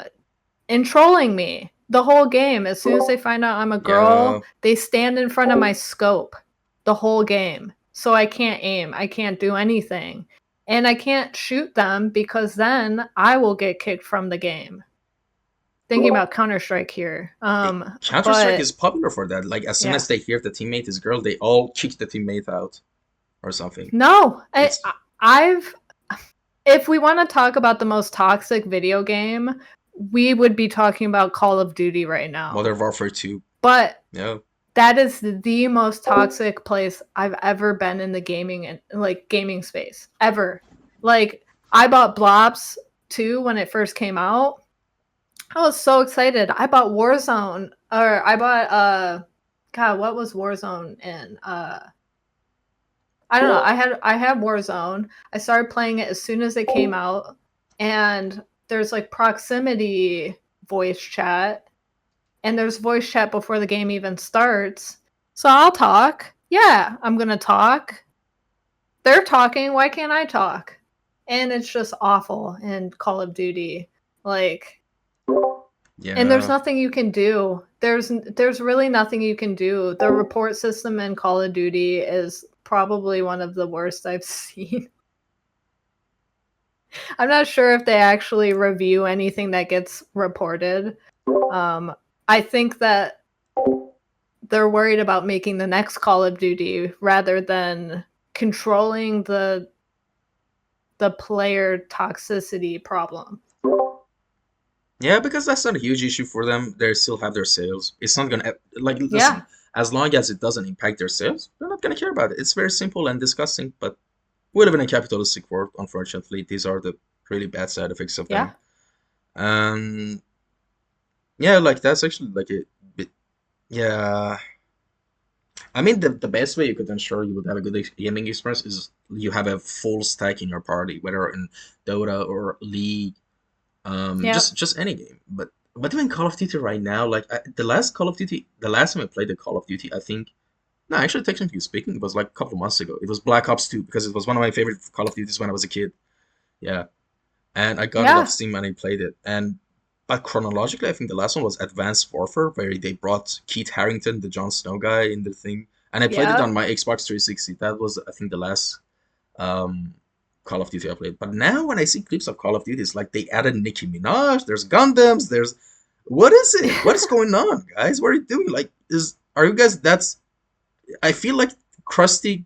and trolling me the whole game. As soon as they find out I'm a Yeah. girl, they stand in front of my scope the whole game. So I can't aim, I can't do anything. And I can't shoot them because then I will get kicked from the game. Thinking about Counter Strike here. Counter-Strike But is popular for that. Like as soon yeah. as they hear the teammate is girl, they all kick the teammate out or something. No, It's I've if we want to talk about the most toxic video game, we would be talking about Call of Duty right now. Modern Warfare 2. But Yeah. that is the most toxic place I've ever been in the gaming and like gaming space ever. Like I bought Blops 2 when it first came out. I was so excited. I bought Warzone or I bought God, what was Warzone in? I don't know. I had Warzone. I started playing it as soon as it came out, and there's like proximity voice chat, and there's voice chat before the game even starts. So I'll talk. Yeah, I'm gonna talk. They're talking. Why can't I talk? And it's just awful in Call of Duty. Like, and there's Yeah. nothing you can do. There's really nothing you can do. The report system in Call of Duty is probably one of the worst I've seen. I'm not sure if they actually review anything that gets reported. I think that they're worried about making the next Call of Duty rather than controlling the player toxicity problem. Yeah, because that's not a huge issue for them. They still have their sales. It's not gonna like Yeah, listen, as long as it doesn't impact their sales, they're not gonna care about it. It's very simple and disgusting, but we live in a capitalistic world, unfortunately. These are the really bad side effects of yeah, them. Um yeah, like that's actually like a bit yeah. I mean, the best way you could ensure you would have a good gaming experience is you have a full stack in your party, whether in Dota or League, yep, just any game. But even Call of Duty right now, like the last Call of Duty, the last time I played the Call of Duty, I think no, actually, technically speaking, it was like a couple of months ago. It was Black Ops 2 because it was one of my favorite Call of Duties when I was a kid. Yeah, and I got it off yeah, Steam and I played it. And but chronologically, I think the last one was Advanced Warfare, where they brought Keith Harrington, the Jon Snow guy, in the thing, and I played it on yep. my Xbox 360. That was, I think, the last. um, Call of Duty I played. But now when I see clips of Call of Duty, it's like they added Nicki Minaj. There's Gundams. There's what is it? What is going on, guys? What are you doing? Like, are you guys? That's I feel like Krusty,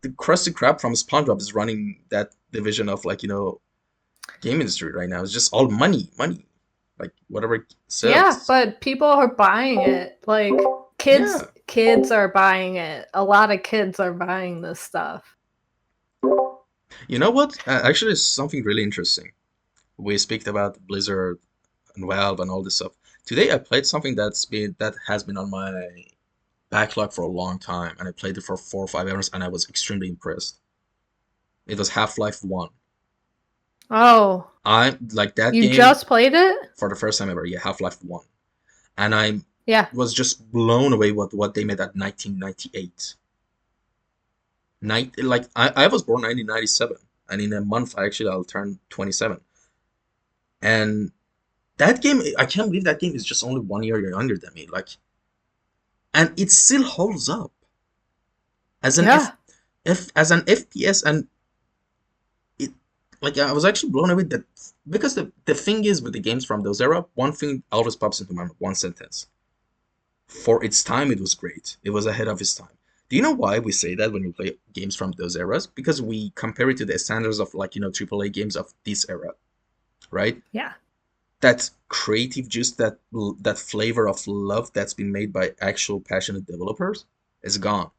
the Krusty Krab from SpongeBob is running that division of like game industry right now. It's just all money, money, like whatever Yeah, sells. but people are buying it. Like kids Yeah, kids are buying it. A lot of kids are buying this stuff. you know what? Actually, it's something really interesting. We speak about Blizzard and Valve and all this stuff. Today I played something that has been on my backlog for a long time, and I played it for 4 or 5 hours, and I was extremely impressed. It was Half-Life 1. Oh, I like that you game just played it? for the first time ever. Yeah, Half-Life 1. And I Yeah. was just blown away with what they made at 1998. I was born 1997, and in a month I'll turn 27. And that game, I can't believe that game is just only 1 year younger than me. Like, and it still holds up as an Yeah. as an FPS, and it like I was actually blown away that because the thing is with the games from those era, one thing always pops into my mind, one sentence. For its time, it was great. It was ahead of its time. Do you know why we say that when we play games from those eras? Because we compare it to the standards of like AAA games of this era, right? Yeah. That creative juice, that flavor of love that's been made by actual passionate developers is gone,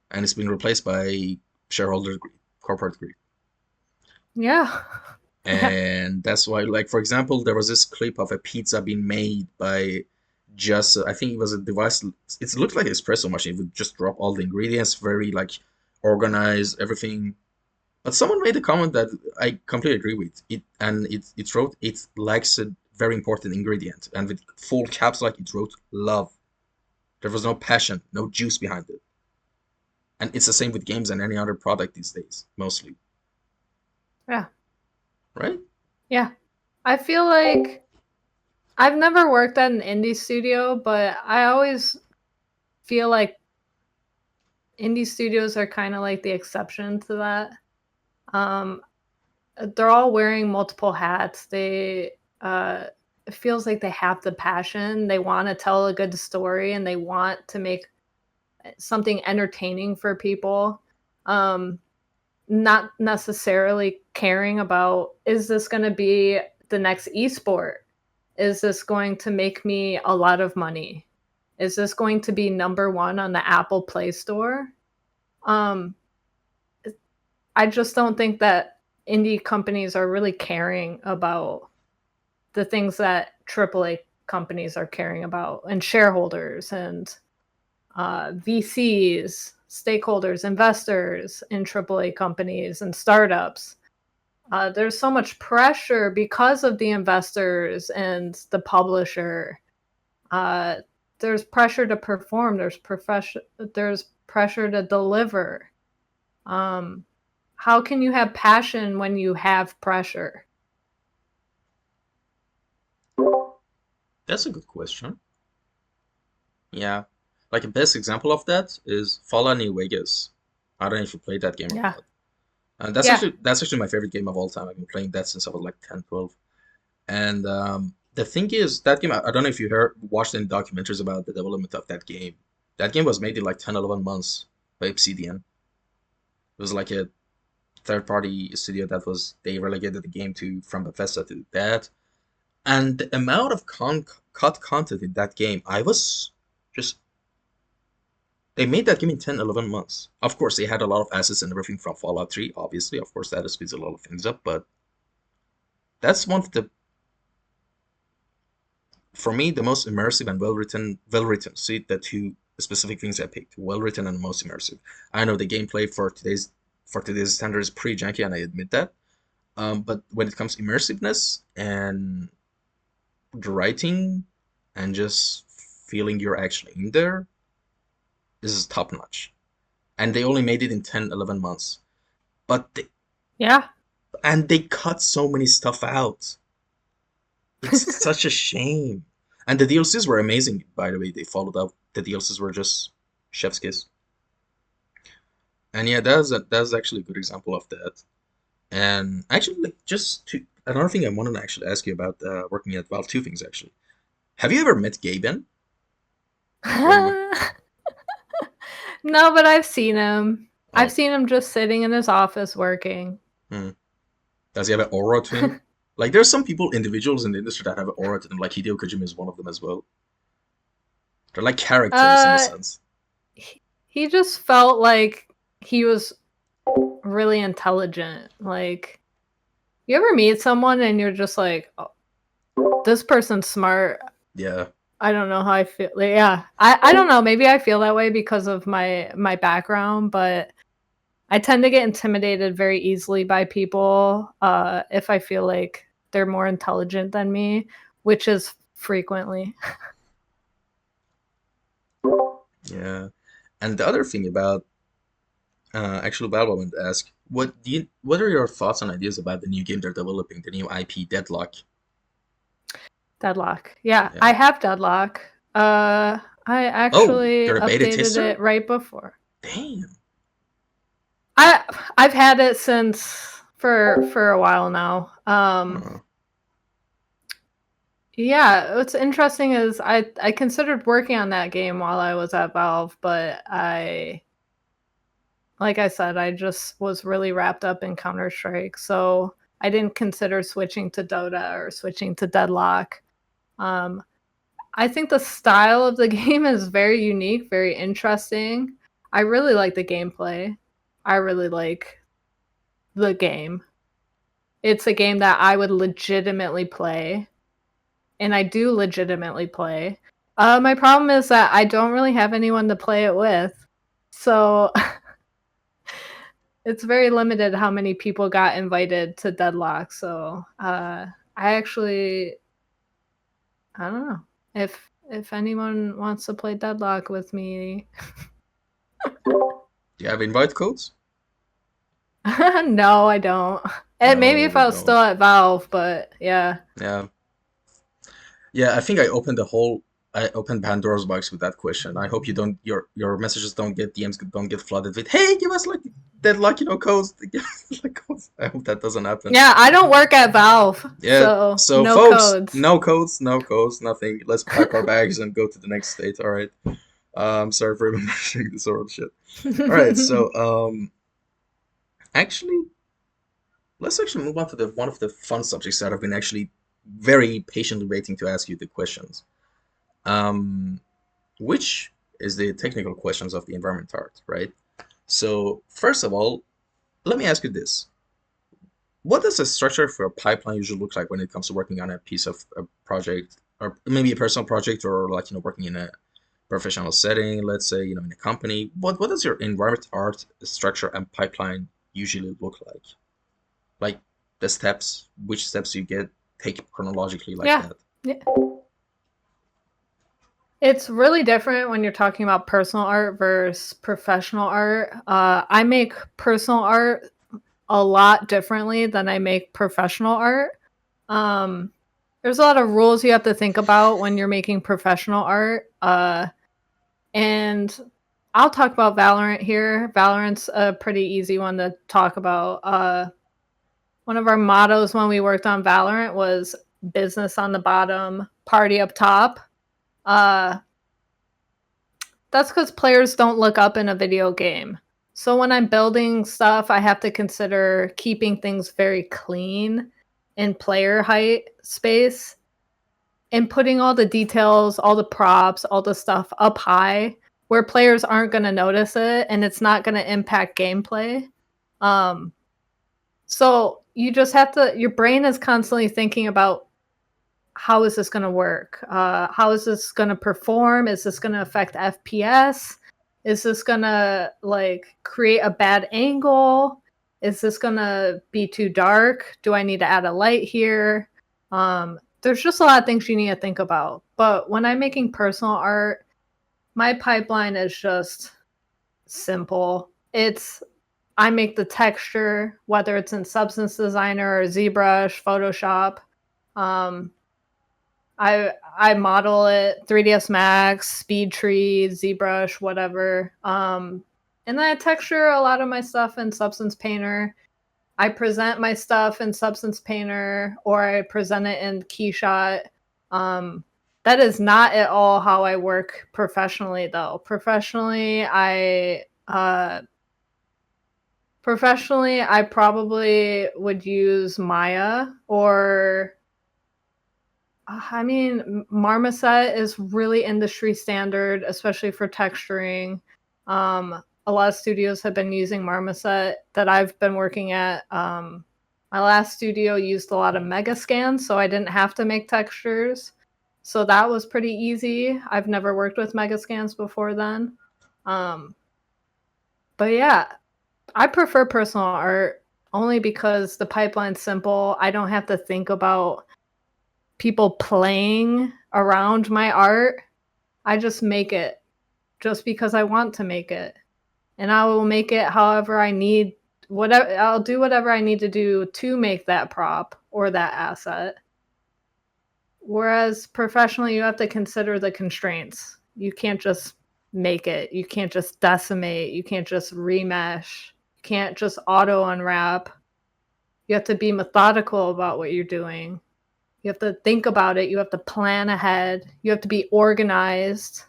and it's been replaced by shareholder greed, corporate greed. Yeah. Yeah. And that's why, like, for example, there was this clip of a pizza being made by just I think it was a device. It looked like an espresso machine. It would just drop all the ingredients, very like organized everything. But someone made a comment that I completely agree with it, and it wrote it lacks a very important ingredient, and with full caps like it wrote love. There was no passion, no juice behind it, and it's the same with games and any other product these days, mostly, Yeah. right? Yeah. I feel like I've never worked at an indie studio, but I always feel like indie studios are kind of like the exception to that. Um, they're all wearing multiple hats. It feels like they have the passion. They want to tell a good story and they want to make something entertaining for people. Um, Not necessarily caring about, is this going to be the next esport? Is this going to make me a lot of money? Is this going to be number one on the Apple Play Store? Um, I just don't think that indie companies are really caring about the things that AAA companies are caring about, and shareholders and VCs, stakeholders, investors in AAA companies and startups. There's so much pressure because of the investors and the publisher. Uh, there's pressure to perform. There's pressure to deliver. Um, how can you have passion when you have pressure? That's a good question. Yeah, like a best example of that is Fallout New Vegas. I don't know if you played that game or Yeah, not. And that's yeah, actually my favorite game of all time. I've been playing that since I was like 10, 12. And the thing is, that game, I don't know if you watched any documentaries about the development of that game. That game was made in like 10, 11 months by Obsidian. It was like a third party studio they relegated the game to from Bethesda to that. And the amount of cut content in that game, I was just they made that game in 10, 11 months. Of course, they had a lot of assets and everything from Fallout 3, obviously. Of course, that speeds a lot of things up, but that's one of the, for me, the most immersive and well written. See, the two specific things I picked, well written and most immersive. I know the gameplay for today's standard is pretty janky, and I admit that. But when it comes to immersiveness and the writing and just feeling you're actually in there, this is top notch. And they only made it in 10, 11 months. But yeah. and they cut so many stuff out. It's such a shame. And the DLCs were amazing, by the way. They followed up. The DLCs were just chef's kiss. And yeah, that's actually a good example of that. And actually, like, just to another thing I wanted to actually ask you about working at Valve, two things actually. Have you ever met Gaben? When you were, No, but I've seen him. I've oh, seen him just sitting in his office working. hmm. Does he have an aura to him? Like, there's some people, individuals in the industry that have an aura to them. Like Hideo Kojima is one of them as well. They're like characters in a Uh, sense. he just felt like he was really intelligent. Like, you ever meet someone and you're just like, oh, this person's smart. Yeah, I don't know how I feel. Like, yeah, I don't know. Maybe I feel that way because of my background, but I tend to get intimidated very easily by people if I feel like they're more intelligent than me, which is frequently. yeah. And the other thing about actually, Valve, I wanted to ask, what are your thoughts and ideas about the new game they're developing, the new IP Deadlock? Deadlock. Yeah, Yeah. I have Deadlock. I Oh, actually you're a beta updated tester? it right before. Damn. I I've had it since for a while now. Uh, Yeah, what's interesting is I considered working on that game while I was at Valve, but like I said, I just was really wrapped up in Counter-Strike, so I didn't consider switching to Dota or switching to Deadlock. Um, I think the style of the game is very unique, very interesting. I really like the gameplay. I really like the game. It's a game that I would legitimately play, and I do legitimately play. My problem is that I don't really have anyone to play it with, so it's very limited how many people got invited to Deadlock. So I actually I don't know if anyone wants to play Deadlock with me. do you have invite codes? No, I don't. And maybe No, if we I was still don't. at Valve, but yeah. Yeah. Yeah, I think I opened Pandora's box with that question. I hope you don't your messages don't get DMs don't get flooded with, hey, give us like deadlock, codes. Give us, like, codes. I hope that doesn't happen. Yeah, I don't work at Valve, Yeah, so so no folks, codes. no codes, no codes, nothing. Let's pack our bags and go to the next state. All right. Sorry for even mentioning this sort of shit. All right, so actually, let's actually move on to the one of the fun subjects that I've been actually very patiently waiting to ask you the questions. Um, which is the technical questions of the environment art, right? So first of all, let me ask you this: what does the structure for a pipeline usually look like when it comes to working on a piece of a project, or maybe a personal project, or like working in a professional setting, let's say in a company? What does your environment art structure and pipeline usually look like? Like the steps, which steps you get take chronologically like Yeah. that? Yeah. It's really different when you're talking about personal art versus professional art. I make personal art a lot differently than I make professional art. Um, there's a lot of rules you have to think about when you're making professional art. And I'll talk about Valorant here. Valorant's a pretty easy one to talk about. One of our mottos when we worked on Valorant was business on the bottom, party up top. Uh, that's because players don't look up in a video game. So when I'm building stuff, I have to consider keeping things very clean in player height space and putting all the details, all the props, all the stuff up high where players aren't going to notice it and it's not going to impact gameplay. Um, so you just have to, your brain is constantly thinking about how is this going to work? How is this going to perform? Is this going to affect FPS? Is this going to like create a bad angle? Is this going to be too dark? Do I need to add a light here? There's just a lot of things you need to think about. But when I'm making personal art, my pipeline is just simple. I make the texture, whether it's in Substance Designer or ZBrush, Photoshop. Um, I model it 3ds Max, Speed Tree, ZBrush, whatever. And then I texture a lot of my stuff in Substance Painter. I present my stuff in Substance Painter, or I present it in Keyshot. That is not at all how I work professionally, though. Professionally, I probably would use Maya, or I mean, Marmoset is really industry standard, especially for texturing. A lot of studios have been using Marmoset that I've been working at. My last studio used a lot of Megascans, so I didn't have to make textures. So that was pretty easy. I've never worked with Megascans before then. Um, but yeah, I prefer personal art only because the pipeline's simple. I don't have to think about people playing around my art. I just make it just because I want to make it. And I will make it however I need, whatever I'll do whatever I need to do to make that prop or that asset. Whereas professionally, you have to consider the constraints. You can't just make it. You can't just decimate. You can't just remesh. You can't just auto unwrap. You have to be methodical about what you're doing. You have to think about it. You have to plan ahead. You have to be organized.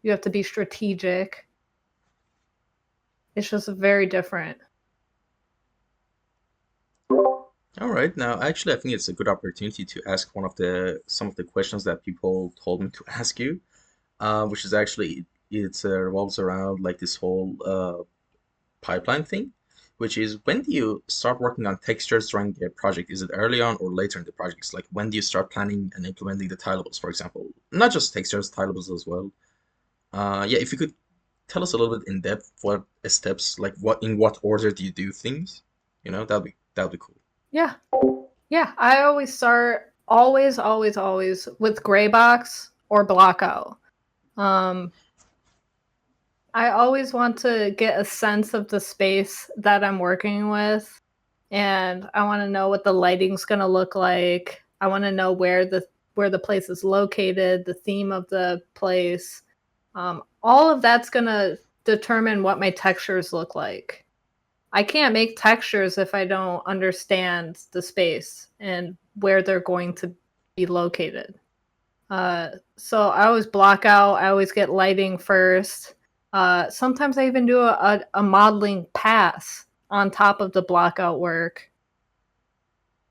You have to be strategic. It's just very different. All right. Now, actually, I think it's a good opportunity to ask some of the questions that people told me to ask you, which is actually it revolves around like this whole pipeline thing, which is when do you start working on textures during the project? Is it early on or later in the projects? Like when do you start planning and implementing the tilables, for example? Not just textures, tilables as well. Yeah, if you could tell us a little bit in depth what steps, like what in what order do you do things? That'd be cool. Yeah. Yeah. I always start always with gray box or block out. Um, I always want to get a sense of the space that I'm working with, and I want to know what the lighting's going to look like. I want to know where the place is located, the theme of the place. All of that's going to determine what my textures look like. I can't make textures if I don't understand the space and where they're going to be located. So I always block out. I always get lighting first. Sometimes I even do a modeling pass on top of the block out work.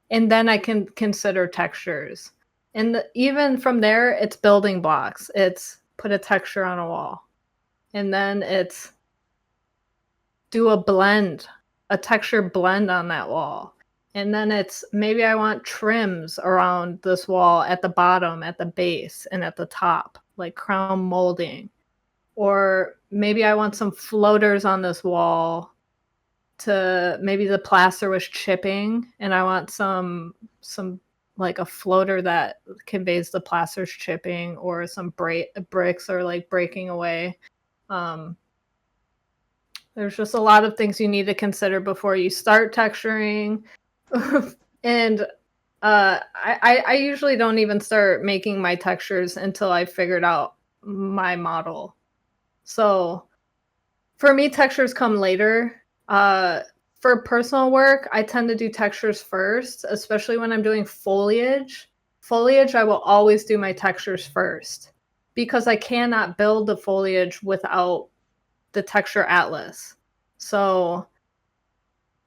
And then I can consider textures. And even from there, it's building blocks. It's put a texture on a wall. And then it's do a texture blend on that wall. And then it's maybe I want trims around this wall at the bottom, at the base, and at the top, like crown molding. Or maybe I want some floaters on this wall to maybe the plaster was chipping and I want some like a floater that conveys the plaster's chipping, or some bricks are like breaking away. There's just a lot of things you need to consider before you start texturing. And I usually don't even start making my textures until I figured out my model. So for me, textures come later. For personal work, I tend to do textures first, especially when I'm doing foliage. Foliage, I will always do my textures first because I cannot build the foliage without the texture atlas. So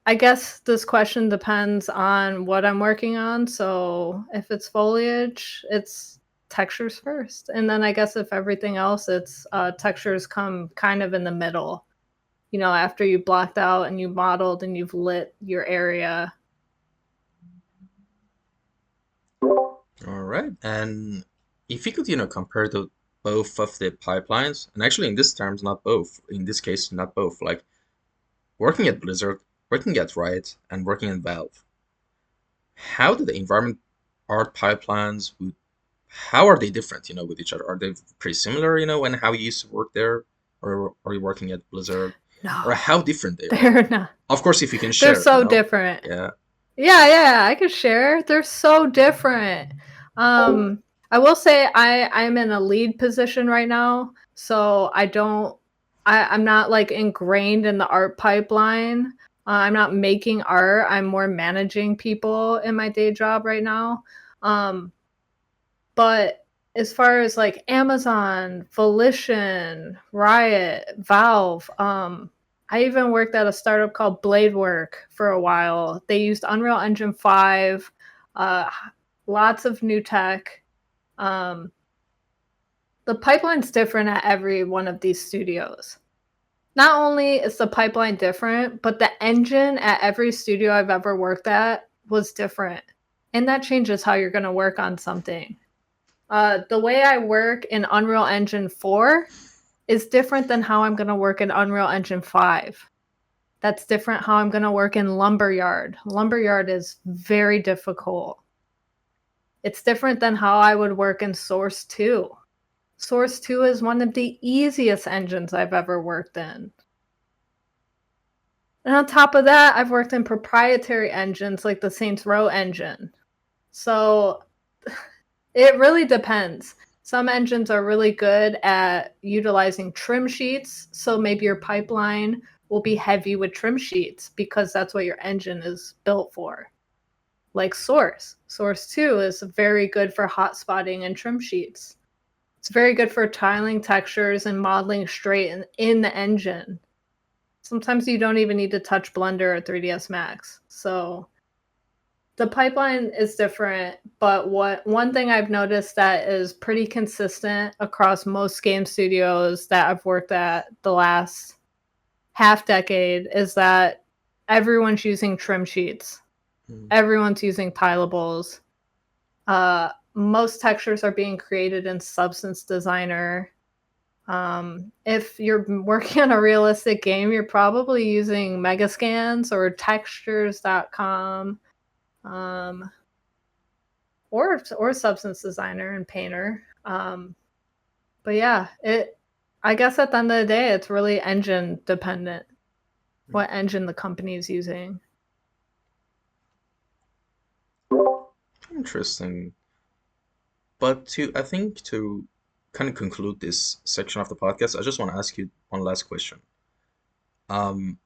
I guess this question depends on what I'm working on. So if it's foliage, it's textures first. And then I guess if everything else, it's textures come kind of in the middle. You know, after you blocked out and you modeled and you've lit your area. All right. And if you could, compare the both of the pipelines, and actually in this terms, not both. In this case, not both. Like working at Blizzard, working at Riot, and working in Valve. How do the environment art pipelines how are they different, with each other? Are they pretty similar, when how you used to work there, or are you working at Blizzard, or No, how different they are? they're not. Of course, if you can They're share, so different. Yeah. Yeah, I could share. They're so different. I will say I'm in a lead position right now, so I don't I'm not like ingrained in the art pipeline. I'm not making art. I'm more managing people in my day job right now. Um, but as far as like Amazon, Volition, Riot, Valve, I even worked at a startup called Bladework for a while. They used Unreal Engine 5, uh, lots of new tech. Um, the pipeline's different at every one of these studios. Not only is the pipeline different, but the engine at every studio I've ever worked at was different. And that changes how you're going to work on something. The way I work in Unreal Engine 4 is different than how I'm going to work in Unreal Engine 5. That's different how I'm going to work in Lumberyard. Lumberyard is very difficult. It's different than how I would work in Source 2. Source 2 is one of the easiest engines I've ever worked in. And on top of that, I've worked in proprietary engines like the Saints Row engine. So it really depends. Some engines are really good at utilizing trim sheets. So maybe your pipeline will be heavy with trim sheets because that's what your engine is built for. Like Source. Source 2 is very good for hot spotting and trim sheets. It's very good for tiling textures and modeling straight in the engine. Sometimes you don't even need to touch Blender or 3ds Max. So the pipeline is different, but one thing I've noticed that is pretty consistent across most game studios that I've worked at the last half decade is that everyone's using trim sheets. Mm. Everyone's using tilables. Most textures are being created in Substance Designer. If you're working on a realistic game, you're probably using Megascans or textures.com, or Substance Designer and Painter. But yeah, I guess at the end of the day, it's really engine dependent, what engine the company is using. Interesting. But I think to kind of conclude this section of the podcast, I just want to ask you one last question. Um,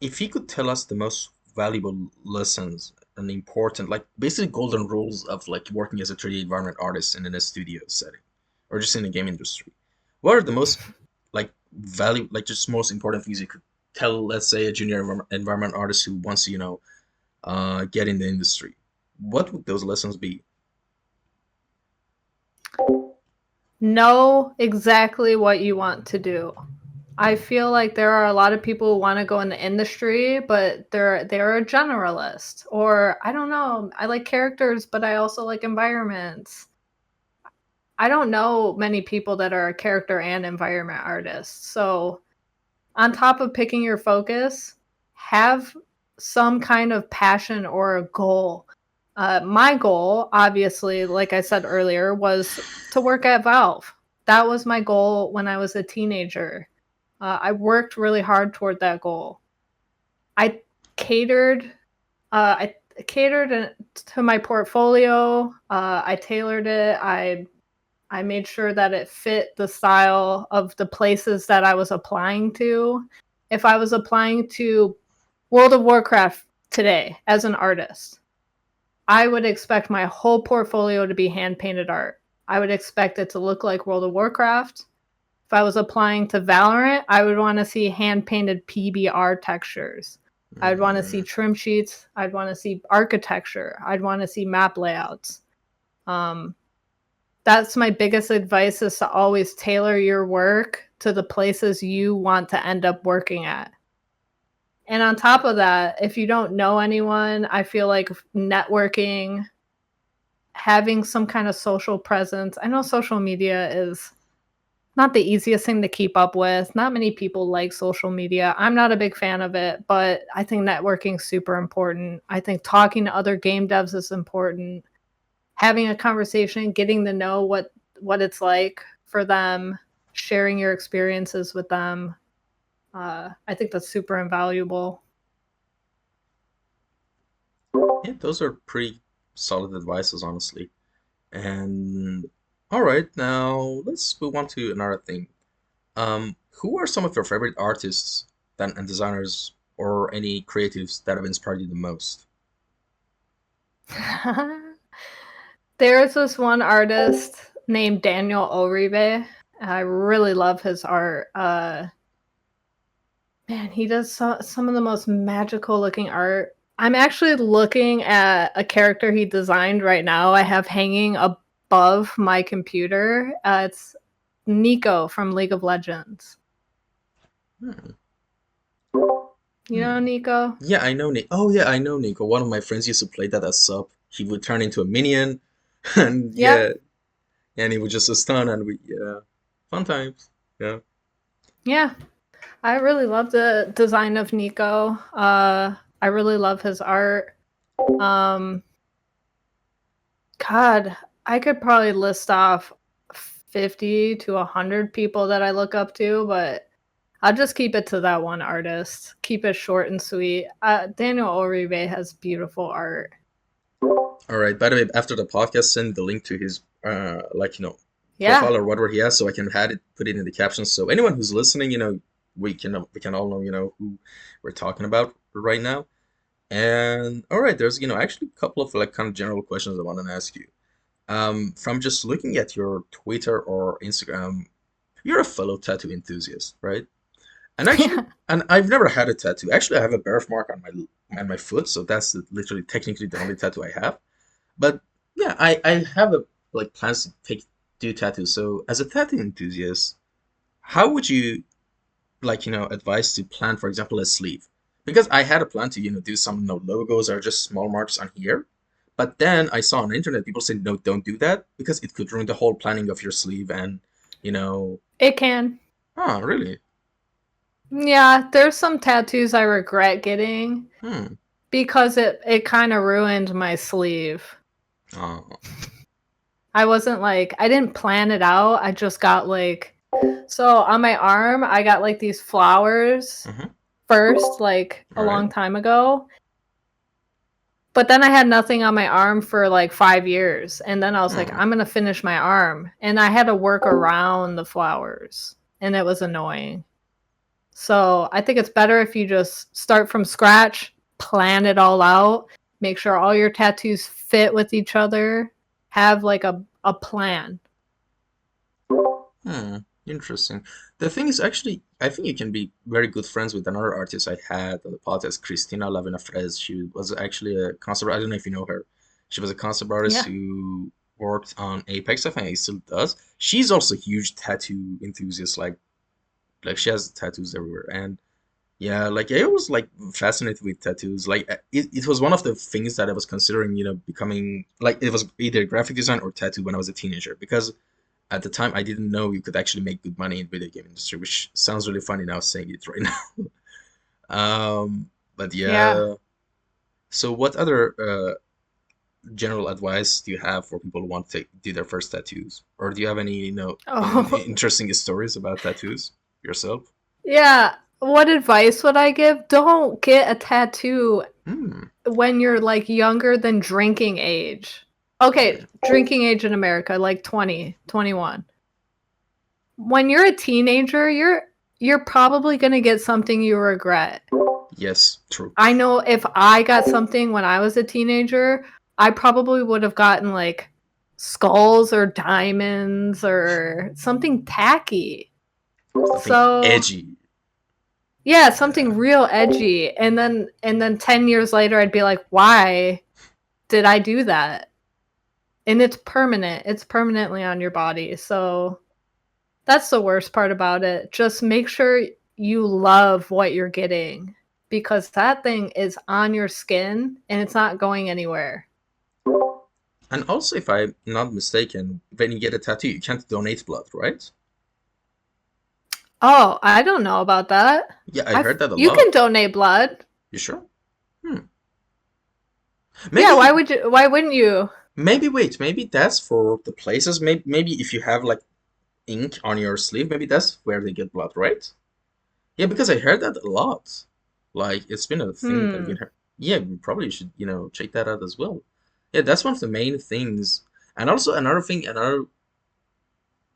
if you could tell us the most valuable lessons and important, like basically golden rules of like working as a 3D environment artist in a studio setting, or just in the game industry, what are the most like like just most important things you could tell, let's say, a junior environment artist who wants to, get in the industry? What would those lessons be? Know exactly what you want to do. I feel like there are a lot of people who want to go in the industry, but they're a generalist. Or I don't know, I like characters, but I also like environments. I don't know many people that are a character and environment artists. So on top of picking your focus, have some kind of passion or a goal. My goal, obviously, like I said earlier, was to work at Valve. That was my goal when I was a teenager. I worked really hard toward that goal. I catered. I catered to my portfolio. I tailored it. I made sure that it fit the style of the places that I was applying to. If I was applying to World of Warcraft today as an artist, I would expect my whole portfolio to be hand painted art. I would expect it to look like World of Warcraft. If I was applying to Valorant, I would want to see hand painted PBR textures. I'd want to see Mm, trim sheets. I'd want to see architecture. I'd want to see map layouts. Um, that's my biggest advice, is to always tailor your work to the places you want to end up working at. And on top of that, if you don't know anyone, I feel like networking, having some kind of social presence. I know social media is not the easiest thing to keep up with. Not many people like social media. I'm not a big fan of it, but I think networking is super important. I think talking to other game devs is important. Having a conversation, getting to know what it's like for them, sharing your experiences with them. I think that's super invaluable. yeah, those are pretty solid advices, honestly. And all right, now let's move on to another thing. Who are some of your favorite artists and designers or any creatives that have inspired you the most? There's this one artist named Daniel Oribe. I really love his art. Man, he does some of the most magical looking art. I'm actually looking at a character he designed right now. I have hanging above my computer. It's Nico from League of Legends. Hmm. You know Hmm. Nico? Yeah, I know Nick. Oh, yeah, I know Nico. One of my friends used to play that as sub. He would turn into a minion, and Yep. yeah, and he would just stun, and yeah, fun times. Yeah. Yeah. I really love the design of Nico. I really love his art. Um, God, I could probably list off 50 to 100 people that I look up to, but I'll just keep it to that one artist. Keep it short and sweet. Daniel Oribe has beautiful art. All right. By the way, after the podcast, send the link to his like Yeah. profile or whatever he has, so I can add it, put it in the captions. So anyone who's listening, we can all know who we're talking about right now. And all right, there's actually a couple of like kind of general questions I want to ask you. From just looking at your Twitter or Instagram, you're a fellow tattoo enthusiast, right? And actually, Yeah. and I've never had a tattoo. Actually, I have a birthmark on my foot, so that's literally technically the only tattoo I have. But yeah, I have a like plans to do tattoos. So as a tattoo enthusiast, how would you like advise to plan, for example, a sleeve? Because I had a plan to do some logos or just small marks on here. But then I saw on the internet people say no, don't do that because it could ruin the whole planning of your sleeve and you know It can. oh really? Yeah, there's some tattoos I regret getting Hmm. because it kind of ruined my sleeve. Oh. I didn't plan it out. I just got so on my arm, I got like these flowers Mm-hmm. first, like a All right. long time ago. But then I had nothing on my arm for like 5 years. And then I was like, Hmm. I'm going to finish my arm. And I had to work around the flowers. And it was annoying. So I think it's better if you just start from scratch, plan it all out, make sure all your tattoos fit with each other, have like a plan. Hmm. Interesting. The thing is, actually, I think you can be very good friends with another artist I had on the podcast, Cristina Lavinafrez. She was actually a concept. I don't know if you know her. She was a concept artist Yeah. who worked on Apex. I think he still does. She's also a huge tattoo enthusiast. Like she has tattoos everywhere. And yeah, like I was like fascinated with tattoos. Like it was one of the things that I was considering, becoming like it was either graphic design or tattoo when I was a teenager because at the time I didn't know you could actually make good money in video game industry, which sounds really funny now saying it right now. But Yeah. yeah. So what other general advice do you have for people who want to do their first tattoos? Or do you have any, Oh, interesting stories about tattoos yourself? yeah. What advice would I give? Don't get a tattoo Hmm. when you're like younger than drinking age. Okay, drinking age in America, like 20, 21. When you're a teenager, you're probably going to get something you regret. Yes, true. I know if I got something when I was a teenager, I probably would have gotten like skulls or diamonds or something tacky. Something So, edgy. yeah, Yeah. something real edgy. And then 10 years later I'd be like, "Why did I do that?" And it's permanent. It's permanently on your body. So, that's the worst part about it. Just make sure you love what you're getting because that thing is on your skin and it's not going anywhere. And also, if I'm not mistaken, when you get a tattoo, you can't donate blood, right? Oh, I don't know about that. Yeah, I heard that a You can lot. donate blood. You sure? Hmm. Yeah, Maybe, why wouldn't you? maybe that's for the places. Maybe if you have like ink on your sleeve, maybe that's where they get blood, right? Yeah, because I heard that a lot. Like it's been a thing that I've been Hmm. heard. Yeah, you probably should, check that out as well. Yeah, that's one of the main things. And also another thing, another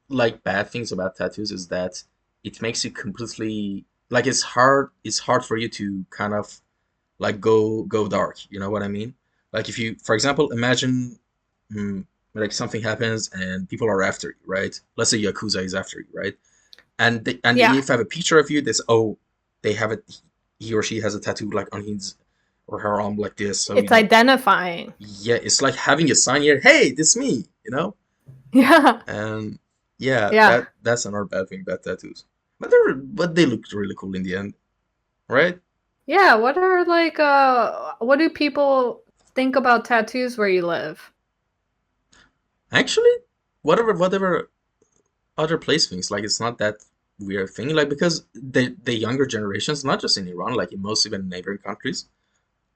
like bad things about tattoos is that it makes you completely like it's hard for you to kind of like go dark. You know what I mean? Like if you, for example, imagine mm, like something happens and people are after you, right? Let's say Yakuza is after you, right? And Yeah. if I have a picture of you, this oh they have it, he or she has a tattoo like on his or her arm like this, so It's identifying. yeah, it's like having a sign here, hey, this me, Yeah. and yeah, Yeah. that's another bad thing, bad tattoos, but they look really cool in the end, right? Yeah. What do people think about tattoos where you live? Actually, whatever other place things, like it's not that weird thing, like because the younger generations, not just in Iran, like in most even neighboring countries,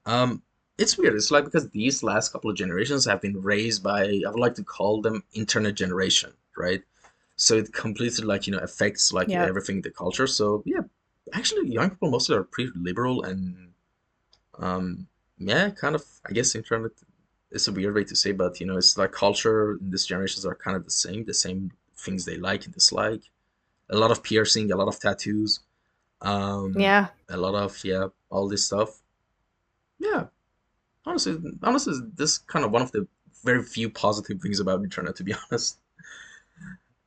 um, it's weird. It's like because these last couple of generations have been raised by, I would like to call them internet generation, right? So it completely like affects like Yep. everything in the culture. So yeah, actually, young people mostly are pretty liberal and yeah, kind of. I guess internet is a weird way to say, but it's like culture in these generations are kind of the same things they like and dislike. A lot of piercing, a lot of tattoos, Yeah. a lot of yeah, all this stuff. Yeah, honestly, this is kind of one of the very few positive things about internet, to be honest.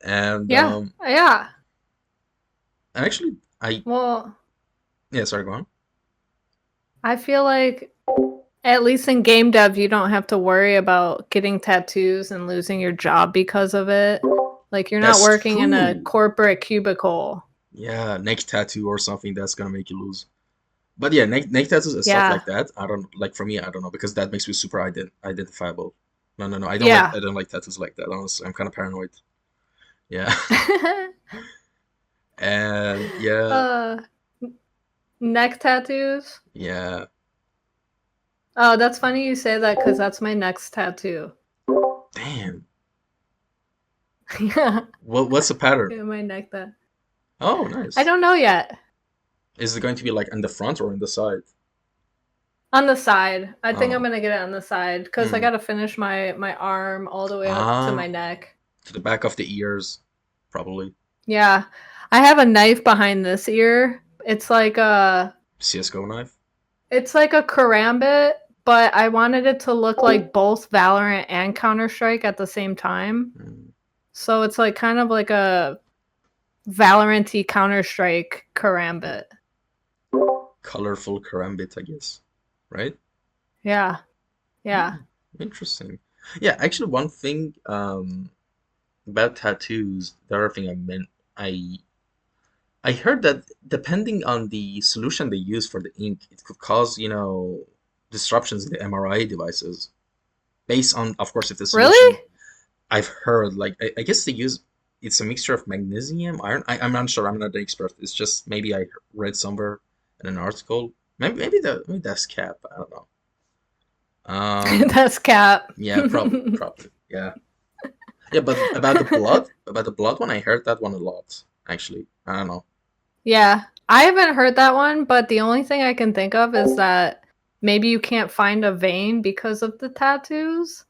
And Yeah. Yeah. actually, I Well, yeah, sorry, go on. I feel like at least in game dev, you don't have to worry about getting tattoos and losing your job because of it. Like you're not That's working in a true. corporate cubicle. Yeah, neck tattoo or something that's gonna make you lose. But yeah, neck tattoos and stuff Yeah. like that. I don't like for me. I don't know because that makes me super identifiable. No, no, no. Yeah. I don't like tattoos like that. Honestly, I'm kind of paranoid. Yeah, and yeah, uh, neck tattoos. yeah. Oh, that's funny you say that because that's my next tattoo. Damn. Yeah. What's the pattern? Yeah, my neck that. Oh, I nice. don't know yet. Is it going to be like on the front or on the side? On the side. I think I'm Oh, gonna get it on the side because I hmm. gotta finish my arm all the way up to Ah, my neck. to the back of the ears, probably. Yeah. I have a knife behind this ear. CS:GO knife. It's like a karambit, but I wanted it to look like both Valorant and Counter-Strike at the same time. Hmm. So it's like kind of like a Valorant-y Counter-Strike karambit. Colorful karambit, I guess. Right? Yeah. Yeah. Hmm. Interesting. Yeah, actually, one thing about tattoos, the other thing I I heard that depending on the solution they use for the ink, it could cause, disruptions in the MRI devices. Based on, of course, if the solution Really? I've heard, like I guess they use it's a mixture of magnesium, iron. I'm not sure. I'm not an expert. It's just maybe I read somewhere in an article. Maybe that's cap. I don't know. That's cap. Yeah, probably. Yeah, yeah. But about the blood one, I heard that one a lot. Actually, I don't know. Yeah. I haven't heard that one, but the only thing I can think of is that maybe you can't find a vein because of the tattoos.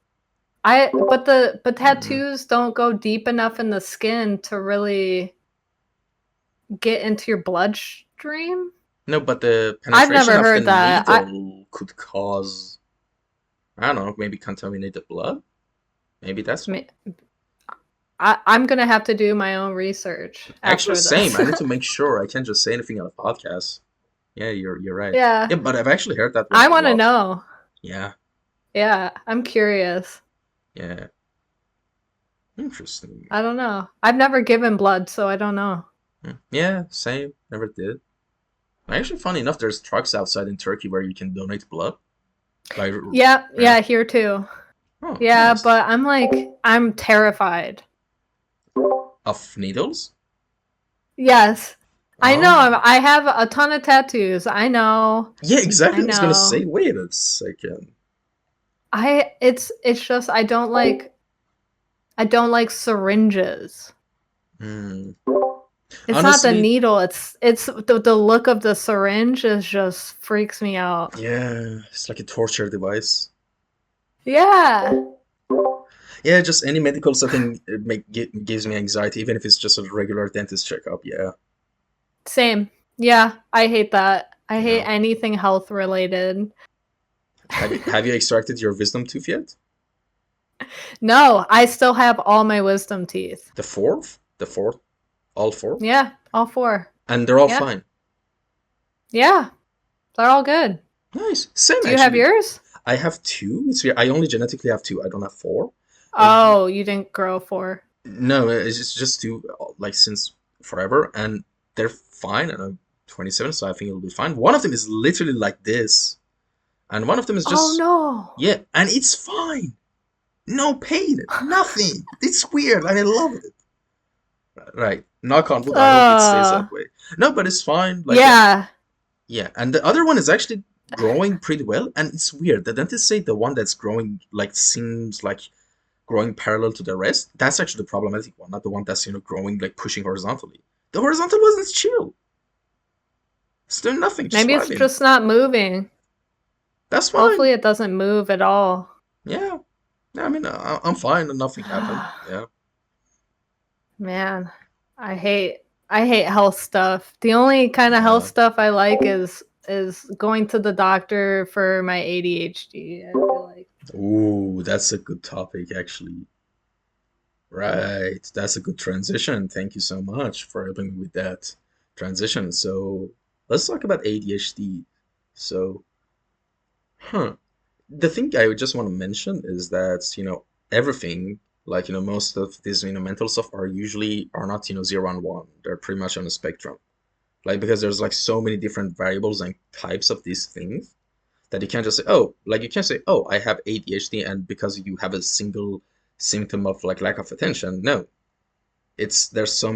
But Mm. tattoos don't go deep enough in the skin to really get into your bloodstream. No, but the I've penetration never of the heard that. needle could cause, I don't know, maybe contaminated blood. Maybe that's what. I I'm gonna have to do my own research Actually, after same. this. I need to make sure I can't just say anything on a podcast. Yeah, you're right. Yeah, Yeah, but I've actually heard that one I a want to lot. know. Yeah, Yeah, I'm curious. yeah. Interesting. I don't know. I've never given blood, so I don't know. Yeah, same. Never did. Actually, funny enough, there's trucks outside in Turkey where you can donate blood. Like, Yeah, yeah. yeah, here too. Oh, Yeah, nice. but I'm terrified. Of needles? Yes. I know. Oh. I have a ton of tattoos. I know. Yeah, I exactly. I was gonna know. say, wait a second. It's just I don't like syringes. Hmm. It's not the Honestly, needle. It's the look of the syringe is just freaks me out. yeah, it's like a torture device. Yeah. Yeah, just any medical setting gives me anxiety, even if it's just a regular dentist checkup. Yeah. Same. Yeah, I hate that. I hate Yeah. anything health related. Have you extracted your wisdom tooth yet? No, I still have all my wisdom teeth. The fourth? The fourth? All four? Yeah, all four. And they're all Yeah. fine. Yeah, they're all good. Nice. Same Do you have actually. yours? I have two. It's weird. I only genetically have two. I don't have four. Uh, Oh, you didn't grow four. no, it's just two, like since forever, and they're fine. And I'm 27, so I think it'll be fine. One of them is literally like this, and one of them is Oh just no. yeah, and it's fine. No pain, nothing. It's weird, and I love it. Right. Knock on wood. I hope it stays Uh, that way. No, but it's fine. Like yeah. yeah, and the other one is actually growing pretty well, and it's weird. The dentists say the one that's growing like seems like growing parallel to the rest. That's actually the problematic one, not the one that's growing like pushing horizontally. The horizontal one's chill. It's doing nothing, just Maybe it's vibing. just not moving. That's fine. Hopefully it doesn't move at all. Yeah. Yeah, I mean, I'm fine and nothing happened. Yeah. Man, I hate health stuff. The only kind of health Yeah. stuff I like is going to the doctor for my ADHD. I feel like. Ooh, that's a good topic, actually. Right. That's a good transition. Thank you so much for helping me with that transition. So let's talk about ADHD. So, huh. The thing I would just want to mention is that, everything, like, most of these, mental stuff are usually are not, 0 and 1. They're pretty much on a spectrum. Like, because there's like so many different variables and types of these things that you can't just say, oh, like you can't say, oh, I have ADHD and because you have a single symptom of like lack of attention. No, there's so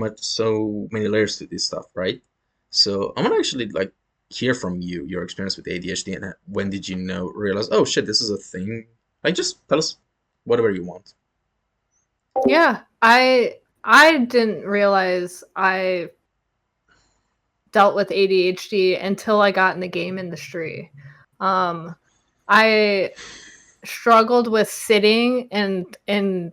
many layers to this stuff, right? So I'm gonna actually like hear from you your experience with ADHD and when did you realize, oh shit, this is a thing. Like just tell us whatever you want. Yeah, I didn't realize I dealt with ADHD until I got in the game industry. Um, I struggled with sitting and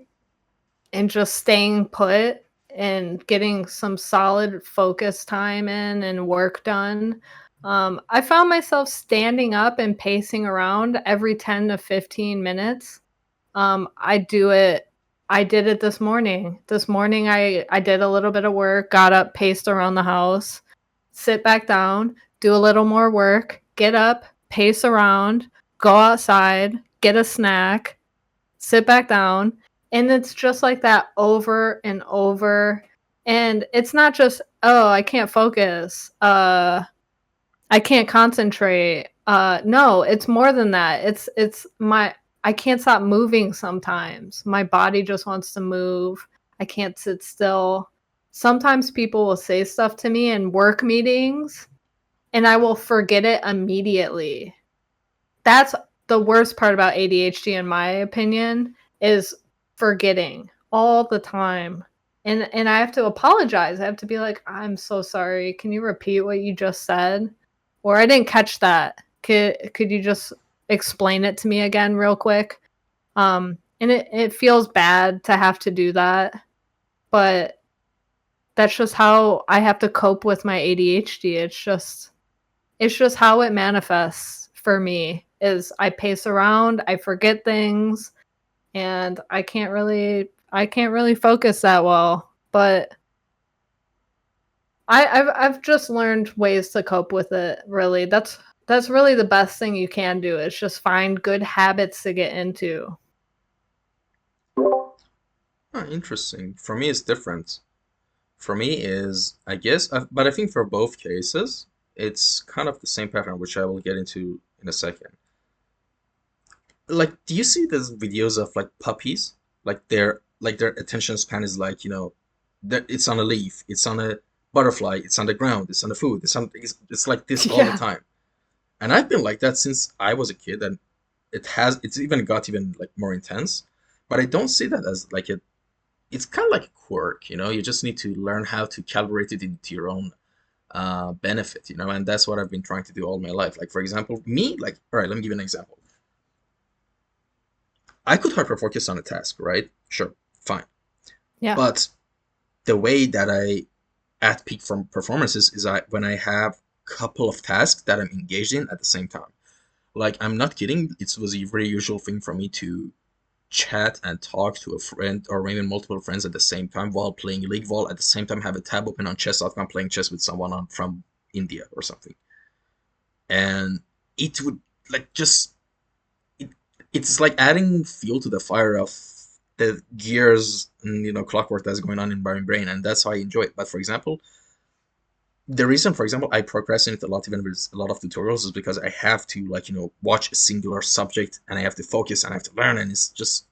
just staying put and getting some solid focus time in and work done. I found myself standing up and pacing around every 10 to 15 minutes. I do it. I did it this morning. This morning, I did a little bit of work, got up, paced around the house, sit back down, do a little more work, get up, pace around, go outside, get a snack, sit back down, and it's just like that over and over. And it's not just, oh, I can't focus. I can't concentrate. No, it's more than that. It's my I can't stop moving sometimes. My body just wants to move. I can't sit still. Sometimes people will say stuff to me in work meetings and I will forget it immediately. That's the worst part about ADHD in my opinion is forgetting all the time. And I have to apologize. I have to be like, "I'm so sorry. Can you repeat what you just said?" Or I didn't catch that. Could you just explain it to me again real quick? And it feels bad to have to do that, but that's just how I have to cope with my ADHD. It's just how it manifests for me is I pace around, I forget things, and I can't really focus that well. But I've just learned ways to cope with it, really. That's really the best thing you can do is just find good habits to get into. Oh, interesting. For me, it's different. For me is, I guess, but I think for both cases, it's kind of the same pattern, which I will get into in a second. Like, do you see those videos of like puppies? Like their attention span is like, it's on a leaf, it's on a butterfly, it's on the ground, it's on the food, it's like this all the Yeah. time. And I've been like that since I was a kid, and it's even got even like more intense. But I don't see that as like it's kind of like a quirk, you just need to learn how to calibrate it into your own benefit, and that's what I've been trying to do all my life. Like, for example, me, like, all right, let me give you an example. I could hyper focus on a task, right? Sure, fine. Yeah. But the way that I at peak from performances is when I have a couple of tasks that I'm engaged in at the same time. Like, I'm not kidding. It was a very usual thing for me to chat and talk to a friend or even multiple friends at the same time while playing League, while at the same time have a tab open on chess.com playing chess with someone from India or something. And it would like just it, it's like adding fuel to the fire of the gears and clockwork that's going on in my brain, and that's how I enjoy it. But for example, the reason, for example, I procrastinate a lot even with a lot of tutorials is because I have to watch a singular subject and I have to focus and I have to learn, and it's just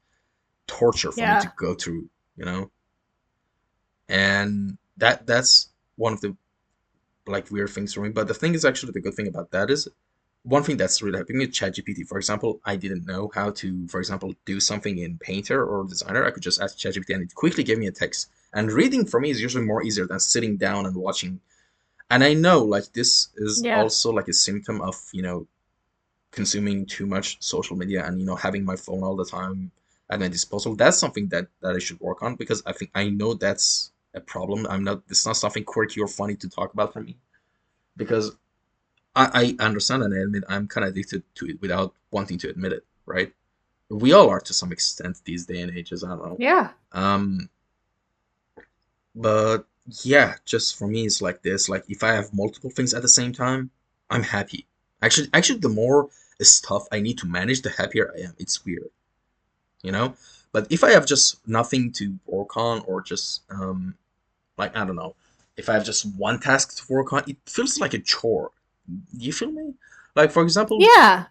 torture for me to Yeah. go through, you know. And that's one of the like weird things for me. But the thing is, actually, the good thing about that is one thing that's really helping me, ChatGPT. For example, I didn't know how to, for example, do something in Painter or Designer. I could just ask ChatGPT and it quickly gave me a text. And reading for me is usually more easier than sitting down and watching. And I know like this is Yeah. also like a symptom of, consuming too much social media and, having my phone all the time at my disposal. That's something that I should work on because I know that's a problem. It's not something quirky or funny to talk about for me because I understand and I admit I'm kind of addicted to it without wanting to admit it, right? We all are to some extent these day and ages. I don't know. Yeah. Um, but yeah, just for me, it's like this. Like if I have multiple things at the same time, I'm happy. Actually, the more stuff I need to manage, the happier I am. It's weird, you know. But if I have just nothing to work on, or just like I don't know, if I have just one task to work on, it feels like a chore. You feel me? Like for example, Yeah.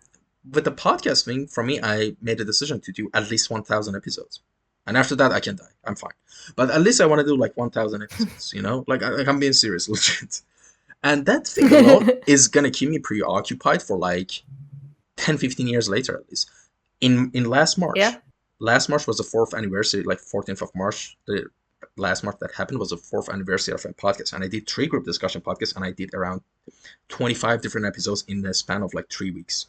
with the podcast thing, for me, I made a decision to do at least 1,000 episodes. And after that, I can die. I'm fine. But at least I want to do like 1,000 episodes, you know? Like I'm being serious, legit. And that thing alone is going to keep me preoccupied for like 10, 15 years later, at least. In last March, Yeah. last March was the fourth anniversary, like 14th of March. The last March that happened was the fourth anniversary of a podcast. And I did three group discussion podcasts and I did around 25 different episodes in the span of like 3 weeks,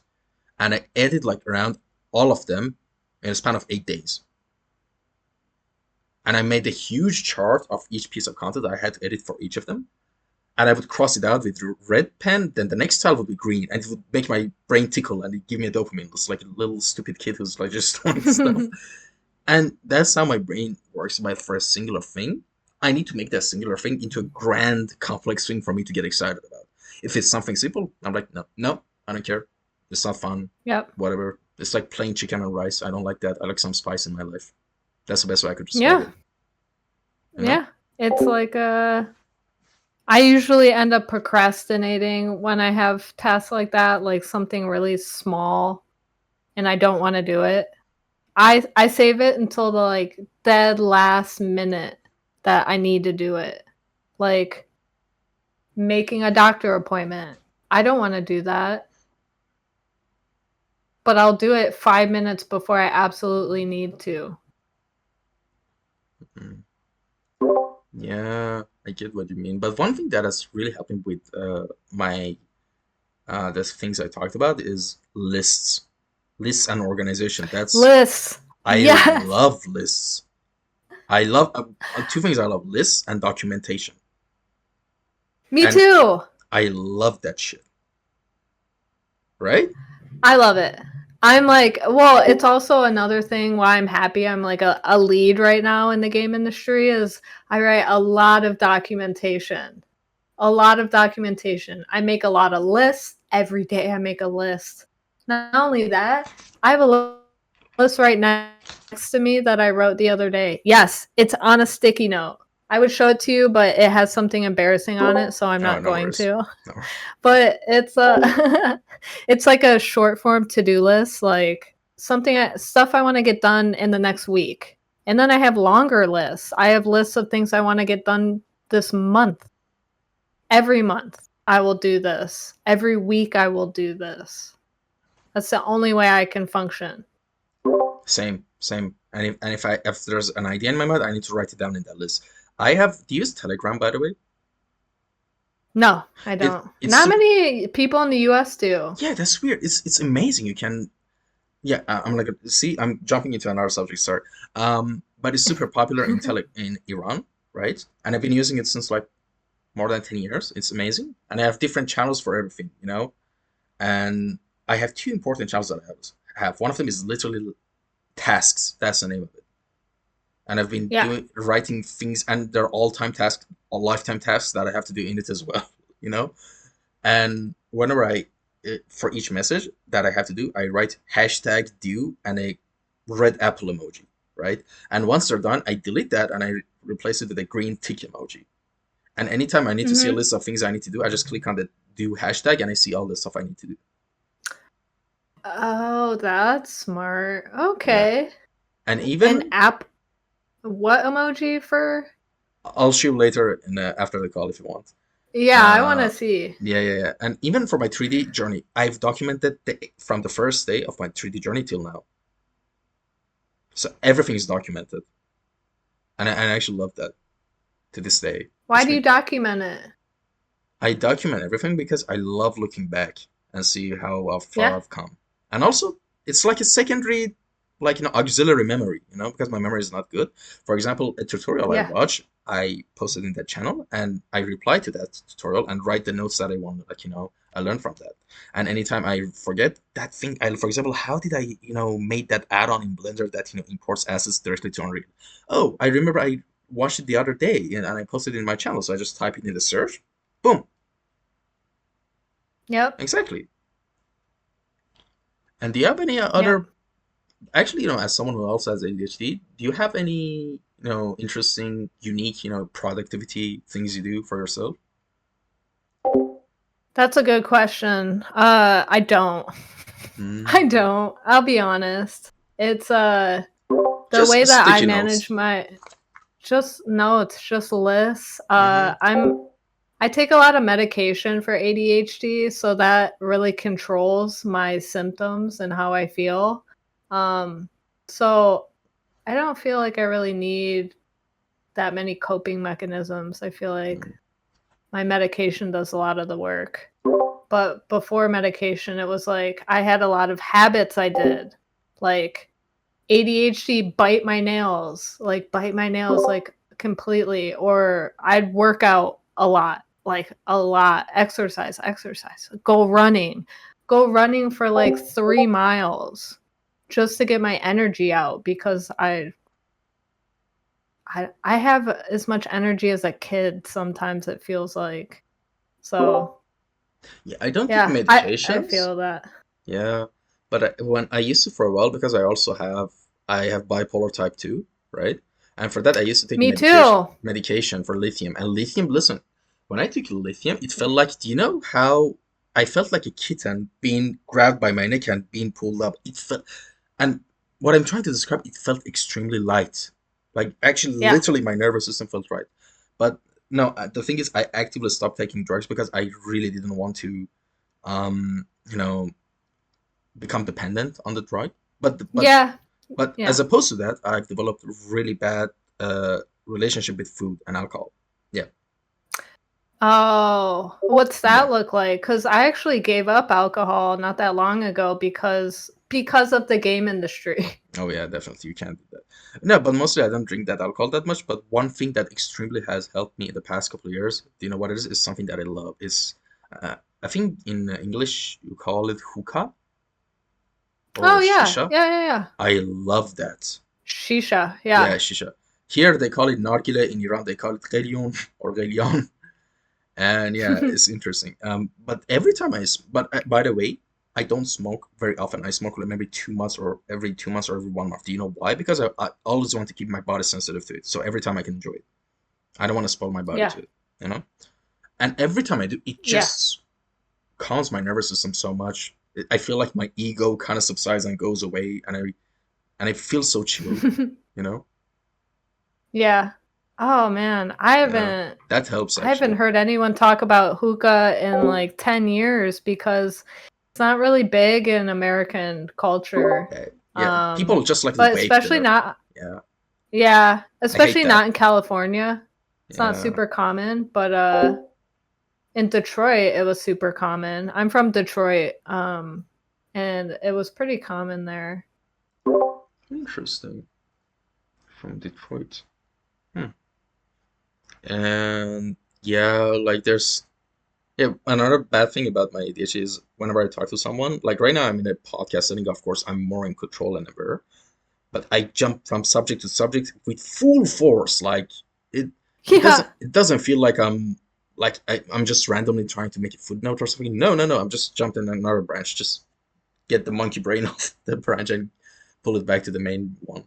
and I edited like around all of them in a span of 8 days. And I made a huge chart of each piece of content that I had to edit for each of them. And I would cross it out with red pen, then the next tile would be green, and it would make my brain tickle and it give me a dopamine. It's like a little stupid kid who's like just doing stuff. And that's how my brain works. By for a singular thing, I need to make that singular thing into a grand, complex thing for me to get excited about. If it's something simple, I'm like, no, no, I don't care. It's not fun. Yep. Whatever. It's like plain chicken and rice. I don't like that. I like some spice in my life. That's the best way I could describe Yeah. it. You know? Yeah. It's like I usually end up procrastinating when I have tasks like that, like something really small and I don't want to do it. I save it until the like dead last minute that I need to do it. Like making a doctor appointment. I don't want to do that, but I'll do it 5 minutes before I absolutely need to. Mm. Yeah, I get what you mean. But one thing that has really helped me with my the things I talked about is lists and organization. Lists. I Yes. love lists. I love two things. I love lists and documentation, Me and too. I love that shit. Right? I love it. I'm like, well, it's also another thing why I'm happy I'm like a lead right now in the game industry is I write a lot of documentation. A lot of documentation. I make a lot of lists. Every day I make a list. Not only that, I have a list right next to me that I wrote the other day. Yes, it's on a sticky note. I would show it to you, but it has something embarrassing on it, so I'm Oh, not no going worries. to. No. But it's a it's like a short form to-do list, like stuff I want to get done in the next week. And then I have longer lists. I have lists of things I want to get done this month. Every month I will do this. Every week I will do this. That's the only way I can function. Same, same. And if there's an idea in my mind, I need to write it down in that list. I have. Do you use Telegram, by the way? No, I It don't. it's Not super. many people in the US do. Yeah, that's weird. It's amazing. You can. Yeah, I'm like, see, I'm jumping into another subject. Sorry. But it's super popular in Iran, right? And I've been using it since like more than 10 years. It's amazing. And I have different channels for everything, you know? And I have two important channels that I have. One of them is literally tasks. That's the name of it. And I've been Yeah. doing writing things, and they're all time tasks, all lifetime tasks that I have to do in it as well, you know? And whenever for each message that I have to do, I write hashtag due and a red apple emoji, right? And once they're done, I delete that and I replace it with a green tick emoji. And anytime I need to see a Mm-hmm. list of things I need to do, I just click on the do hashtag and I see all the stuff I need to do. Oh, that's smart. Yeah. Okay. And An even app. What emoji for? I'll show you later after the call if you want. Yeah, I want Uh, to see. yeah. And even for my 3D journey, I've documented from the first day of my 3D journey till now. So everything is documented. And I actually love that to this day. Why It's do you been document it? I document everything because I love looking back and see how far Yeah. I've come. And also, it's like a secondary, like, auxiliary memory, because my memory is not good. For example, a tutorial I Yeah. watch, I posted in that channel and I reply to that tutorial and write the notes that I want, like, I learned from that. And anytime I forget that thing, for example, how did I, made that add-on in Blender that, imports assets directly to Unreal? Oh, I remember I watched it the other day and I posted it in my channel. So I just type it in the search, boom, Yep. exactly. And do you have any Yep. other, actually, as someone who also has ADHD, do you have any, interesting, unique, productivity things you do for yourself? That's a good question. I don't. I Mm, don't. I'll be honest. It's the just way that I sticky manage notes. my just notes, just lists. Mm-hmm. I take a lot of medication for ADHD, so that really controls my symptoms and how I feel. Um, so I don't feel like I really need that many coping mechanisms. I feel like my medication does a lot of the work. But before medication, it was like I had a lot of habits I did. Like ADHD bite my nails like completely, or I'd work out a lot, like a lot, exercise, go running for like 3 miles just to get my energy out because I have as much energy as a kid sometimes it feels like. So Yeah, I don't take yeah, I medications. feel that. Yeah, but when I used to for a while because I have bipolar type 2, right? And for that I used to take Me medication too. medication for lithium. And lithium, listen, when I took lithium, it felt like, do you know how I felt like a kitten being grabbed by my neck and being pulled up? It felt, and what I'm trying to describe, it felt extremely light. Like actually, Yeah. literally, my nervous system felt right. But no, the thing is, I actively stopped taking drugs because I really didn't want to, um, you know, become dependent on the drug. Yeah. But as Yeah. opposed to that, I've developed a really bad relationship with food and alcohol. Yeah. Oh, what's Yeah. that look like? Because I actually gave up alcohol not that long ago because of the game industry. Oh yeah, definitely. You can't do that. No, but mostly I don't drink that alcohol that much. But one thing that extremely has helped me in the past couple of years, do you know what it is? Is something that I love. Is I think in English you call it hookah or Oh, yeah. shisha. Yeah, yeah, yeah. I love that. Shisha, Yeah, yeah. shisha. Here they call it nargile. In Iran they call it gelion or gelion. And yeah, it's interesting. But every time but by the way, I don't smoke very often. I smoke like maybe 2 months or every 2 months or every 1 month. Do you know why? Because I always want to keep my body sensitive to it. So every time I can enjoy it, I don't want to spoil my body Yeah, to it. You know. And every time I do, it yeah. just calms my nervous system so much. I feel like my ego kind of subsides and goes away, and I feel so chilled. You know. Yeah. Oh, man, Yeah, that helps I haven't actually. heard anyone talk about hookah in, like, 10 years because it's not really big in American culture, Yeah, people just like to but vape especially there. not Yeah, yeah, I hate especially that. not in California. It's not Yeah. super common, but, in Detroit, it was super common. I'm from Detroit, and it was pretty common there. Interesting. From Detroit. Hmm. And Yeah, like there's yeah, another bad thing about my ADHD is whenever I talk to someone, like right now I'm in a podcast setting, of course, I'm more in control than ever, but I jump from subject to subject with full force. Like it Yeah. it doesn't feel like I'm just randomly trying to make a footnote or something. No, no, no. I'm just jumping another branch, just get the monkey brain off the branch and pull it back to the main one.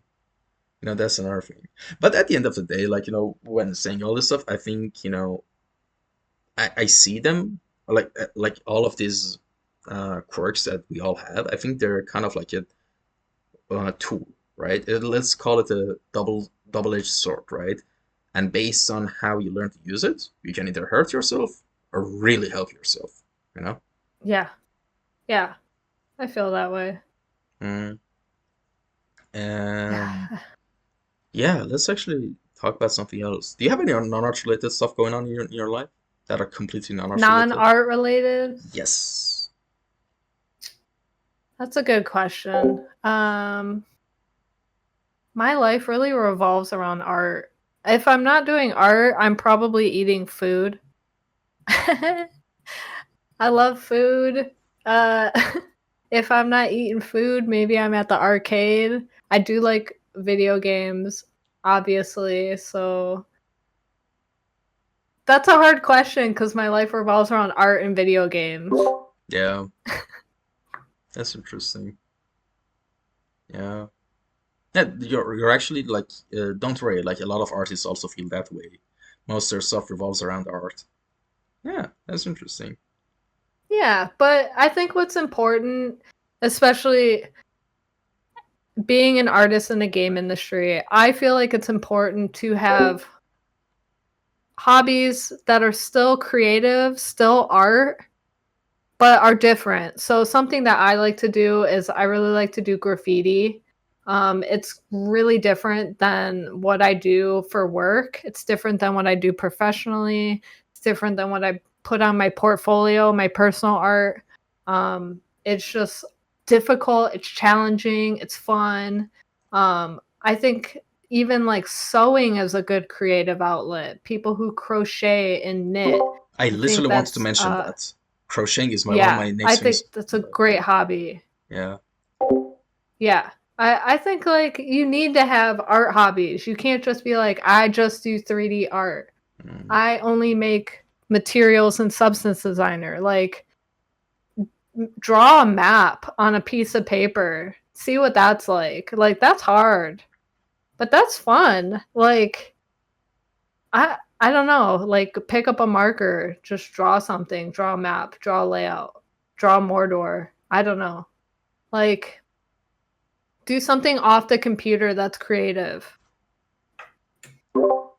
That's another thing. But at the end of the day, like, when saying all this stuff, I think, I see them like all of these quirks that we all have. I think they're kind of like a tool, right? Let's call it a double-edged sword, right? And based on how you learn to use it, you can either hurt yourself or really help yourself, you know? Yeah. Yeah. I feel that way. Mm. And Yeah. yeah, let's actually talk about something else. Do you have any non-arts related stuff going on in your life that are completely non-arts related? Non-art related? Yes. That's a good question. My life really revolves around art. If I'm not doing art, I'm probably eating food. I love food. Uh, if I'm not eating food, maybe I'm at the arcade. I do like video games, obviously. So that's a hard question because my life revolves around art and video games. Yeah, that's interesting. Yeah. Yeah, you're actually like don't worry, like a lot of artists also feel that way. Most of their stuff revolves around art. Yeah, that's interesting. Yeah, but I think what's important, especially being an artist in the game industry, I feel like it's important to have hobbies that are still creative, still art, but are different. So something that I like to do is I really like to do graffiti. It's really different than what I do for work. It's different than what I do professionally. It's different than what I put on my portfolio, my personal art. It's just difficult. It's challenging. It's fun. I think even like sewing is a good creative outlet. People who crochet and knit. I I think literally wanted to that's mention that. Crocheting is my one of yeah, my I next think things. that's a great hobby. Yeah. Yeah. I think like you need to have art hobbies. You can't just be like, I just do 3D art. Mm. I only make materials and substance designer. Like draw a map on a piece of paper. See what that's like. Like that's hard. But that's fun. Like I don't know, like pick up a marker, just draw something, draw a map, draw a layout, draw Mordor. I don't know. Like do something off the computer that's creative.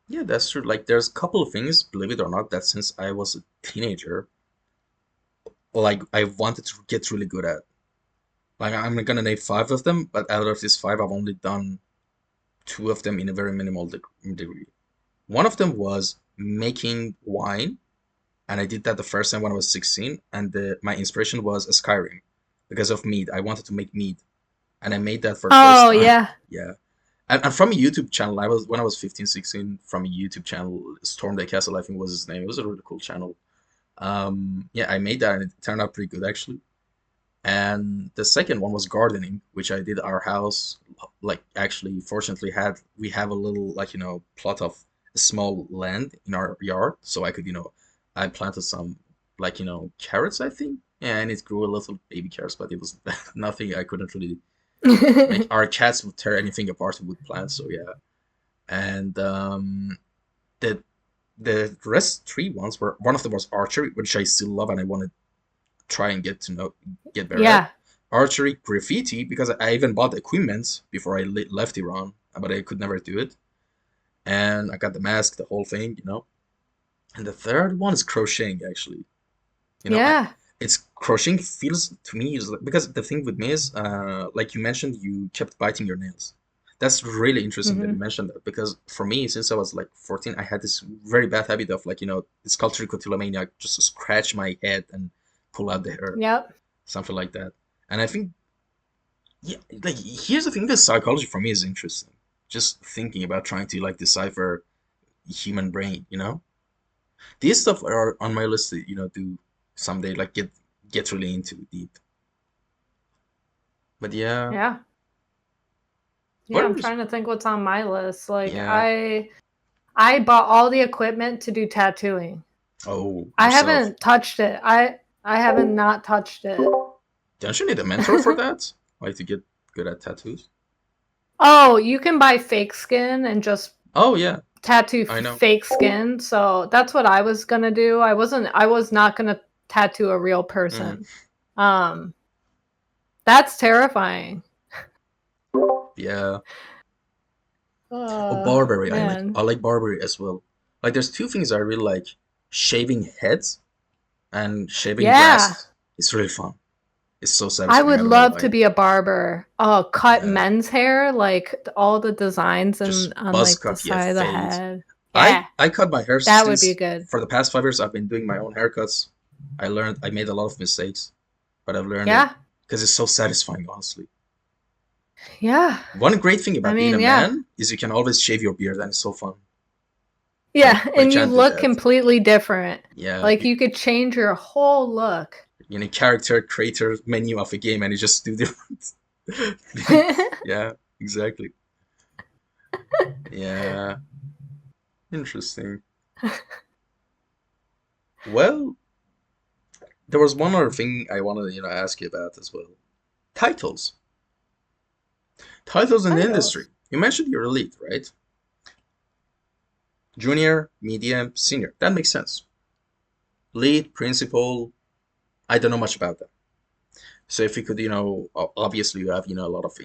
Yeah, that's true. Like, there's a couple of things, believe it or not, that since I was a teenager, like I wanted to get really good at. Like, I'm gonna name five of them, but out of these five, I've only done two of them in a very minimal degree. One of them was making wine, and I did that the first time when I was 16, and my inspiration was Skyrim because of mead. I wanted to make mead, and I made that for the first Oh, time. yeah. Yeah. And from a YouTube channel, I was when I was 15, 16, from a YouTube channel, Storm the Castle, I think was his name. It was a really cool channel. Yeah, I made that and it turned out pretty good actually. And the second one was gardening, which I did our house. Like, actually, fortunately, had we have a little, like, plot of small land in our yard, so I could, I planted some, like, carrots, I think, and it grew a little baby carrots, but it was nothing. I couldn't really make. Our cats would tear anything apart with plants, so yeah. And the the rest three ones were, one of them was archery, which I still love and I want to try and get better at. Yeah. Archery, graffiti, because I even bought equipment before I left Iran, but I could never do it. And I got the mask, the whole thing. And the third one is crocheting, actually. You know, I Yeah. it's crocheting feels to me is because the thing with me is, like you mentioned, you kept biting your nails. That's really interesting that you Mhm. mentioned that because for me, since I was like 14, I had this very bad habit of, like, this cultural cotilomania, just to scratch my head and pull out the hair, Yep. something like that. And I think, yeah, like, here's the thing: the psychology for me is interesting. Just thinking about trying to, like, decipher human brain. These stuff are on my list to, do someday, like get really into deep. But yeah, Yeah. what Yeah, I'm is trying to think what's on my list. Like yeah. I bought all the equipment to do tattooing. Oh, I yourself. haven't touched it. I haven't not touched it. Don't you need a mentor for that? Like to get good at tattoos? Oh, you can buy fake skin and just Oh yeah, tattoo I know. fake skin. So that's what I was gonna do. I was not gonna tattoo a real Mm, person. Um, that's terrifying. yeah. Oh, Barbary. I like Man. I like Barbary as well. Like there's two things I really like. Shaving heads and shaving Yeah. grass. It's really fun. It's so I satisfying. would I don't know love to why. be a barber. Oh, cut Yeah. men's hair, like all the designs and Just on buzz like the cut, yeah, side of the fade. head. I Yeah, I cut my hair that would be since good. for the past 5 years I've been doing my own haircuts. I made a lot of mistakes, but I've learned it Yeah. because it's so satisfying, honestly. Yeah. One great thing I about being a mean, yeah. man is you can always shave your beard, and it's so fun. Yeah, But you and you can't do look that. completely different. Yeah, Like you could change your whole look. character creator menu of a game, and you just do different things. Yeah. Yeah, exactly. Yeah, interesting. Well, there was one other thing I wanted to, ask you about as well. Titles. Titles in the industry. Titles. You mentioned you're elite, right? Junior, medium, senior. That makes sense. Lead, principal. I don't know much about that. So if you could, obviously you have, a lot of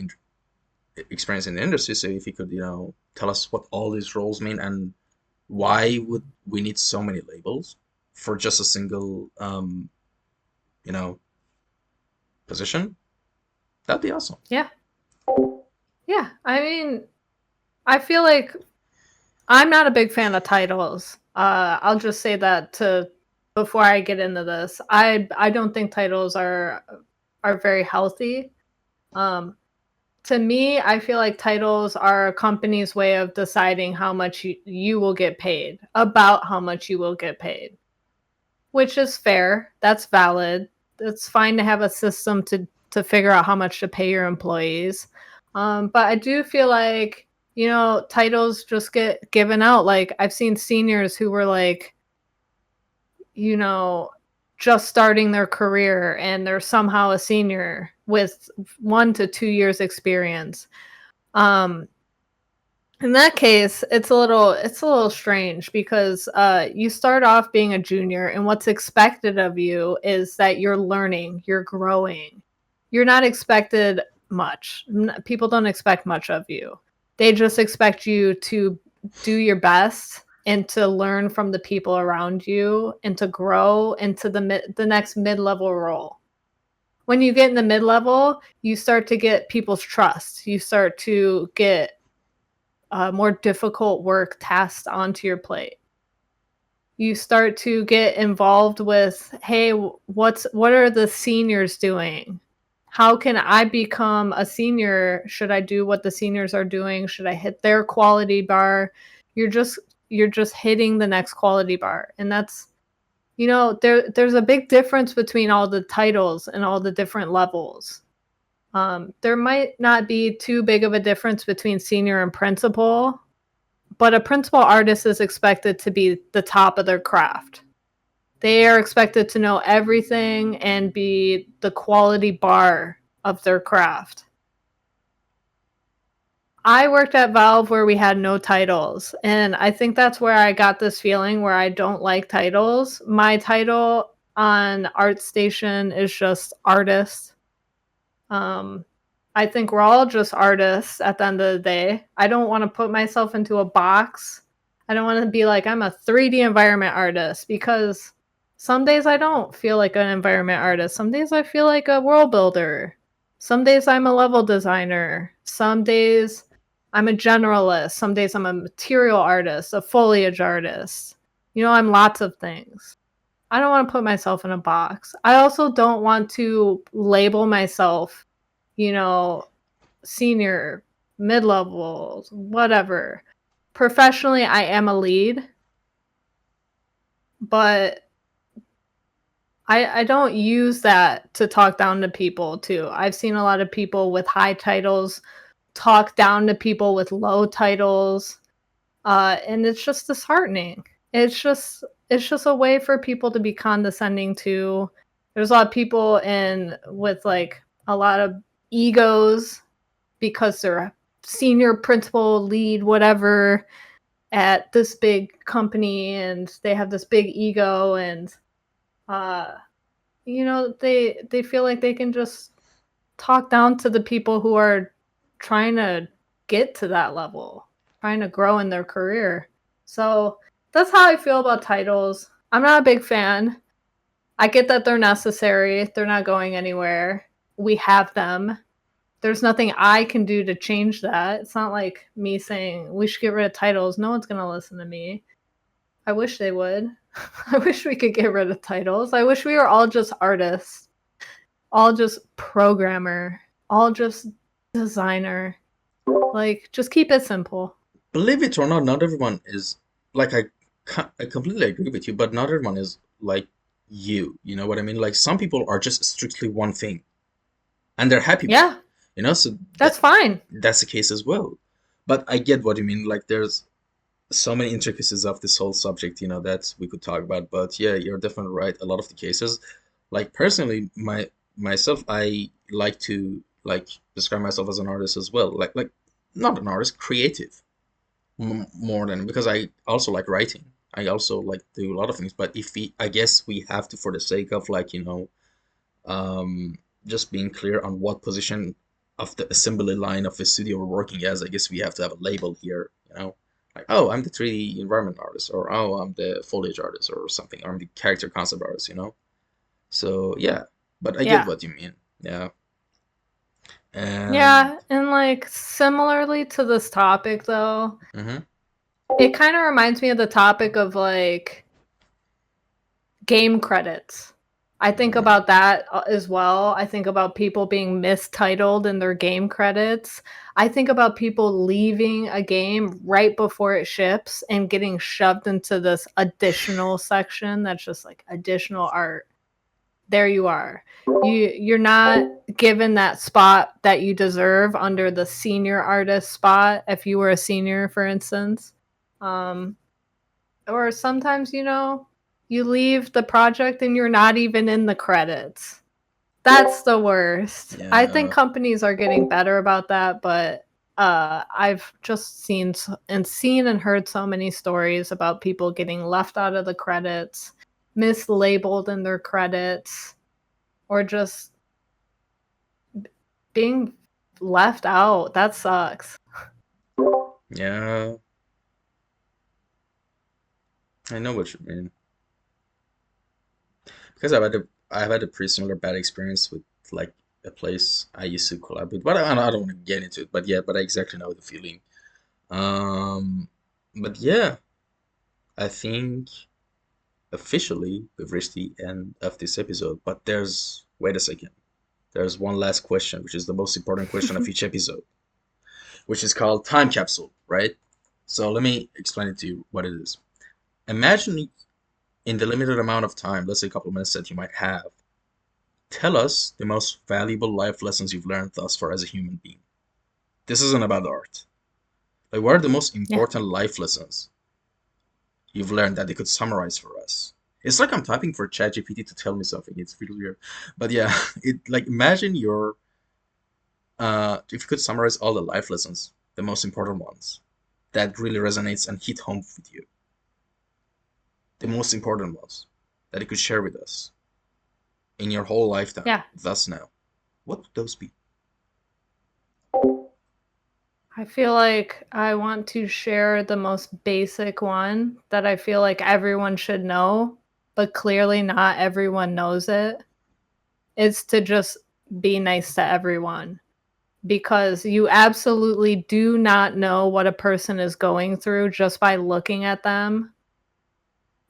experience in the industry. So if you could, tell us what all these roles mean and why would we need so many labels for just a single, you know, position? That'd be awesome. Yeah. Yeah. I mean, I feel like I'm not a big fan of titles. I'll just say that to before I get into this. I don't think titles are very healthy. Um, to me, I feel like titles are a company's way of deciding how much you will get paid, about how much you will get paid, which is fair. That's valid. It's fine to have a system to figure out how much to pay your employees. But I do feel like, titles just get given out. Like I've seen seniors who were like, you know, just starting their career and they're somehow a senior with 1 to 2 years experience. Um, in that case, it's a little strange because you start off being a junior, and what's expected of you is that you're learning, you're growing. You're not expected much. People don't expect much of you. They just expect you to do your best and to learn from the people around you and to grow into the next mid-level role. When you get in the mid-level, you start to get people's trust. You start to get more difficult work tasked onto your plate. You start to get involved with, hey, what are the seniors doing? How can I become a senior? Should I do what the seniors are doing? Should I hit their quality bar? You're just you're just hitting the next quality bar. And that's there's a big difference between all the titles and all the different levels. There might not be too big of a difference between senior and principal, but a principal artist is expected to be the top of their craft. They are expected to know everything and be the quality bar of their craft. I worked at Valve where we had no titles, and I think that's where I got this feeling where I don't like titles. My title on ArtStation is just artist. Um, I think we're all just artists at the end of the day. I don't want to put myself into a box. I don't want to be like, I'm a 3D environment artist because some days I don't feel like an environment artist. Some days I feel like a world builder. Some days I'm a level designer. Some days I'm a generalist. Some days I'm a material artist, a foliage artist. I'm lots of things. I don't want to put myself in a box. I also don't want to label myself, you know, senior, mid levels, whatever. Professionally, I am a lead. but I don't use that to talk down to people too. I've seen a lot of people with high titles talk down to people with low titles, and it's just disheartening. It's just a way for people to be condescending to. There's a lot of people in with like a lot of egos because they're a senior principal, lead, whatever at this big company, and they have this big ego, and uh they feel like they can just talk down to the people who are trying to get to that level, trying to grow in their career. So that's how I feel about titles. I'm not a big fan. I get that they're necessary. They're not going anywhere. We have them. There's nothing I can do to change that. It's not like me saying we should get rid of titles. No one's going to listen to me. I wish they would. I wish we could get rid of titles. I wish we were all just artists, all just programmer, all just designer. Like, just keep it simple. Believe it or not, not everyone is like I completely agree with you, but not everyone is like you. You know what I mean? Like some people are just strictly one thing, and they're happy with it. Yeah, You know, so that's fine. that's the case as well. But I get what you mean. Like there's so many intricacies of this whole subject, that we could talk about. But yeah, you're definitely right. A lot of the cases, like personally, myself, I like to like describe myself as an artist as well. Like not an artist, creative, more than because I also like writing. I also like do a lot of things. But if I guess we have to, for the sake of like um, just being clear on what position of the assembly line of the studio we're working as, I guess we have to have a label here, like, oh, I'm the 3D environment artist, or oh, I'm the foliage artist, or something, or I'm the character concept artist. So yeah, but I get Yeah. what you mean. Yeah, and Yeah, and like similarly to this topic though, mhm, it kind of reminds me of the topic of like game credits. I think mm, about that as well. I think about people being mistitled in their game credits. I think about people leaving a game right before it ships and getting shoved into this additional section that's just like additional art. There you are. You're not given that spot that you deserve under the senior artist spot if you were a senior, for instance. Um, or sometimes, you leave the project and you're not even in the credits. That's the worst. I think yeah, companies are getting better about that, but I've just seen and heard so many stories about people getting left out of the credits, mislabeled in their credits, or just being left out. That sucks. yeah. I know what you mean because I've had a pretty similar bad experience with like a place I used to collab with, but I don't want to get into it. But yeah, but I exactly know the feeling. Um, but yeah, I think officially we've reached the end of this episode. But wait a second. There's one last question, which is the most important question of each episode, which is called time capsule, right? So let me explain it to you what it is. Imagine in the limited amount of time, let's say a couple of minutes that you might have, tell us the most valuable life lessons you've learned thus far as a human being. This isn't about art. Like, what are the most Yeah. important life lessons you've learned that they could summarize for us? It's like I'm typing for ChatGPT to tell me something. It's really weird, but yeah, it like imagine if you could summarize all the life lessons, the most important ones that really resonates and hit home with you, the most important ones that you could share with us in your whole lifetime, Yeah. thus now. What would those be? I feel like I want to share the most basic one that I feel like everyone should know, but clearly not everyone knows it. Is to just be nice to everyone because you absolutely do not know what a person is going through just by looking at them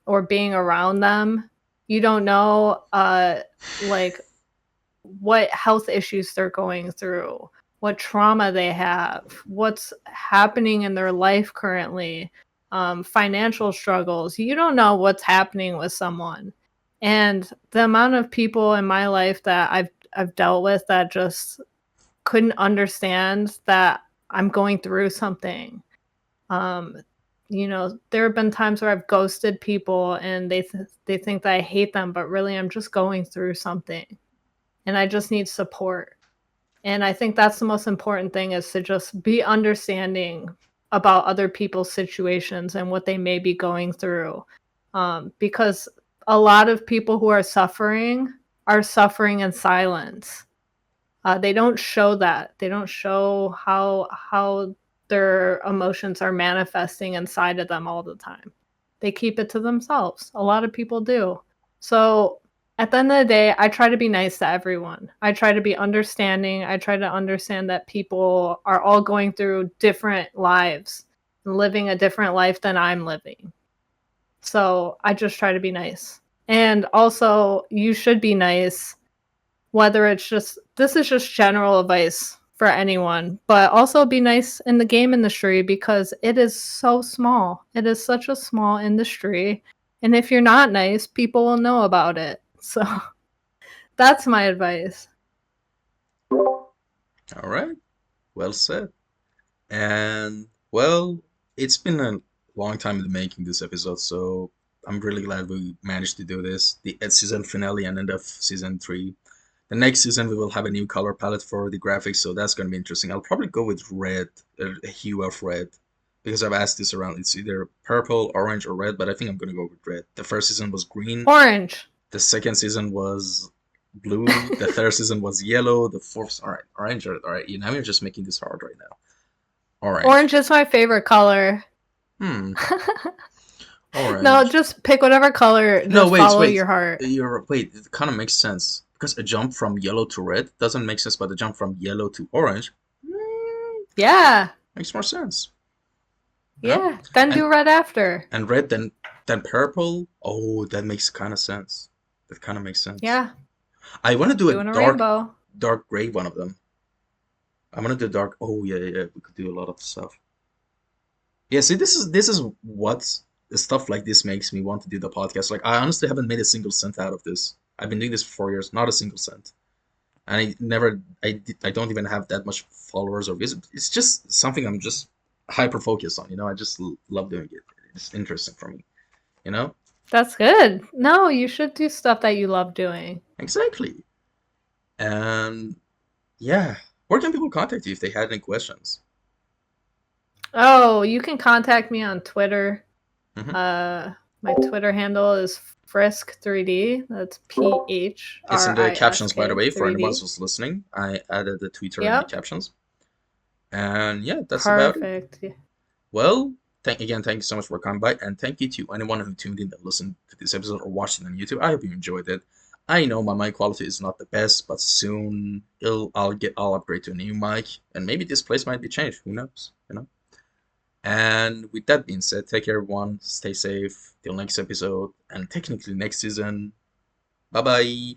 or being around them. You don't know like what health issues they're going through, what trauma they have, what's happening in their life currently. financial struggles. You don't know what's happening with someone. And the amount of people in my life that I've dealt with that just couldn't understand that I'm going through something. Um, there have been times where I've ghosted people and they think that I hate them, but really I'm just going through something and I just need support. And I think that's the most important thing is to just be understanding about other people's situations and what they may be going through. Because a lot of people who are suffering in silence. They don't show that. They don't show how their emotions are manifesting inside of them all the time. They keep it to themselves. A lot of people do. So at the end of the day, I try to be nice to everyone. I try to be understanding. I try to understand that people are all going through different lives, living a different life than I'm living. So I just try to be nice. And also, you should be nice whether it's just this is just general advice for anyone, but also be nice in the game industry because it is so small. It is such a small industry. And if you're not nice, people will know about it. So that's my advice. All right. Well said. And well, it's been a long time in the making this episode, so I'm really glad we managed to do this. The season finale and end of season three. The next season we will have a new color palette for the graphics, so that's going to be interesting. I'll probably go with red, a hue of red, because I've asked this around. It's either purple, orange, or red, but I think I'm going to go with red. The first season was green. Orange. The second season was blue. The third season was yellow. The fourth, all right, orange. All right, you know, you're just making this hard right now. Orange. Orange is my favorite color. Hmm. No, Orange. just pick whatever color. No, Just follow your heart. Wait. It kind of makes sense because a jump from yellow to red doesn't make sense, but a jump from yellow to orange Yeah. makes more sense. You know? Yeah. Then And do red after. red, then purple. Oh, that makes kind of sense. That kind of makes sense. Yeah. I want to do a Doing a rainbow. dark gray one of them. I want to do dark. Oh yeah. We could do a lot of stuff. Yeah, see, this is what stuff like this makes me want to do the podcast. Like, I honestly haven't made a single cent out of this. I've been doing this for 4 years, not a single cent, and I don't even have that much followers or views. It's just something I'm just hyper focused on. I just love doing it. It's interesting for me. You know, That's good. No, you should do stuff that you love doing. exactly. And yeah, where can people contact you if they had any questions? Oh, you can contact me on Twitter. Hmm. My Twitter handle is Frisk3D. That's It's in the captions, by the PHRISK way, for anyone 3D. who's listening. I added the Twitter in the Yep. captions. And yeah, that's about it. Perfect. Well, thank you so much for coming by, and thank you to anyone who tuned in and listened to this episode or watched it on YouTube. I hope you enjoyed it. I know my mic quality is not the best, but soon I'll upgrade to a new mic, and maybe this place might be changed. Who knows? And with that being said, take care, everyone. Stay safe till next episode, and technically next season. Bye bye.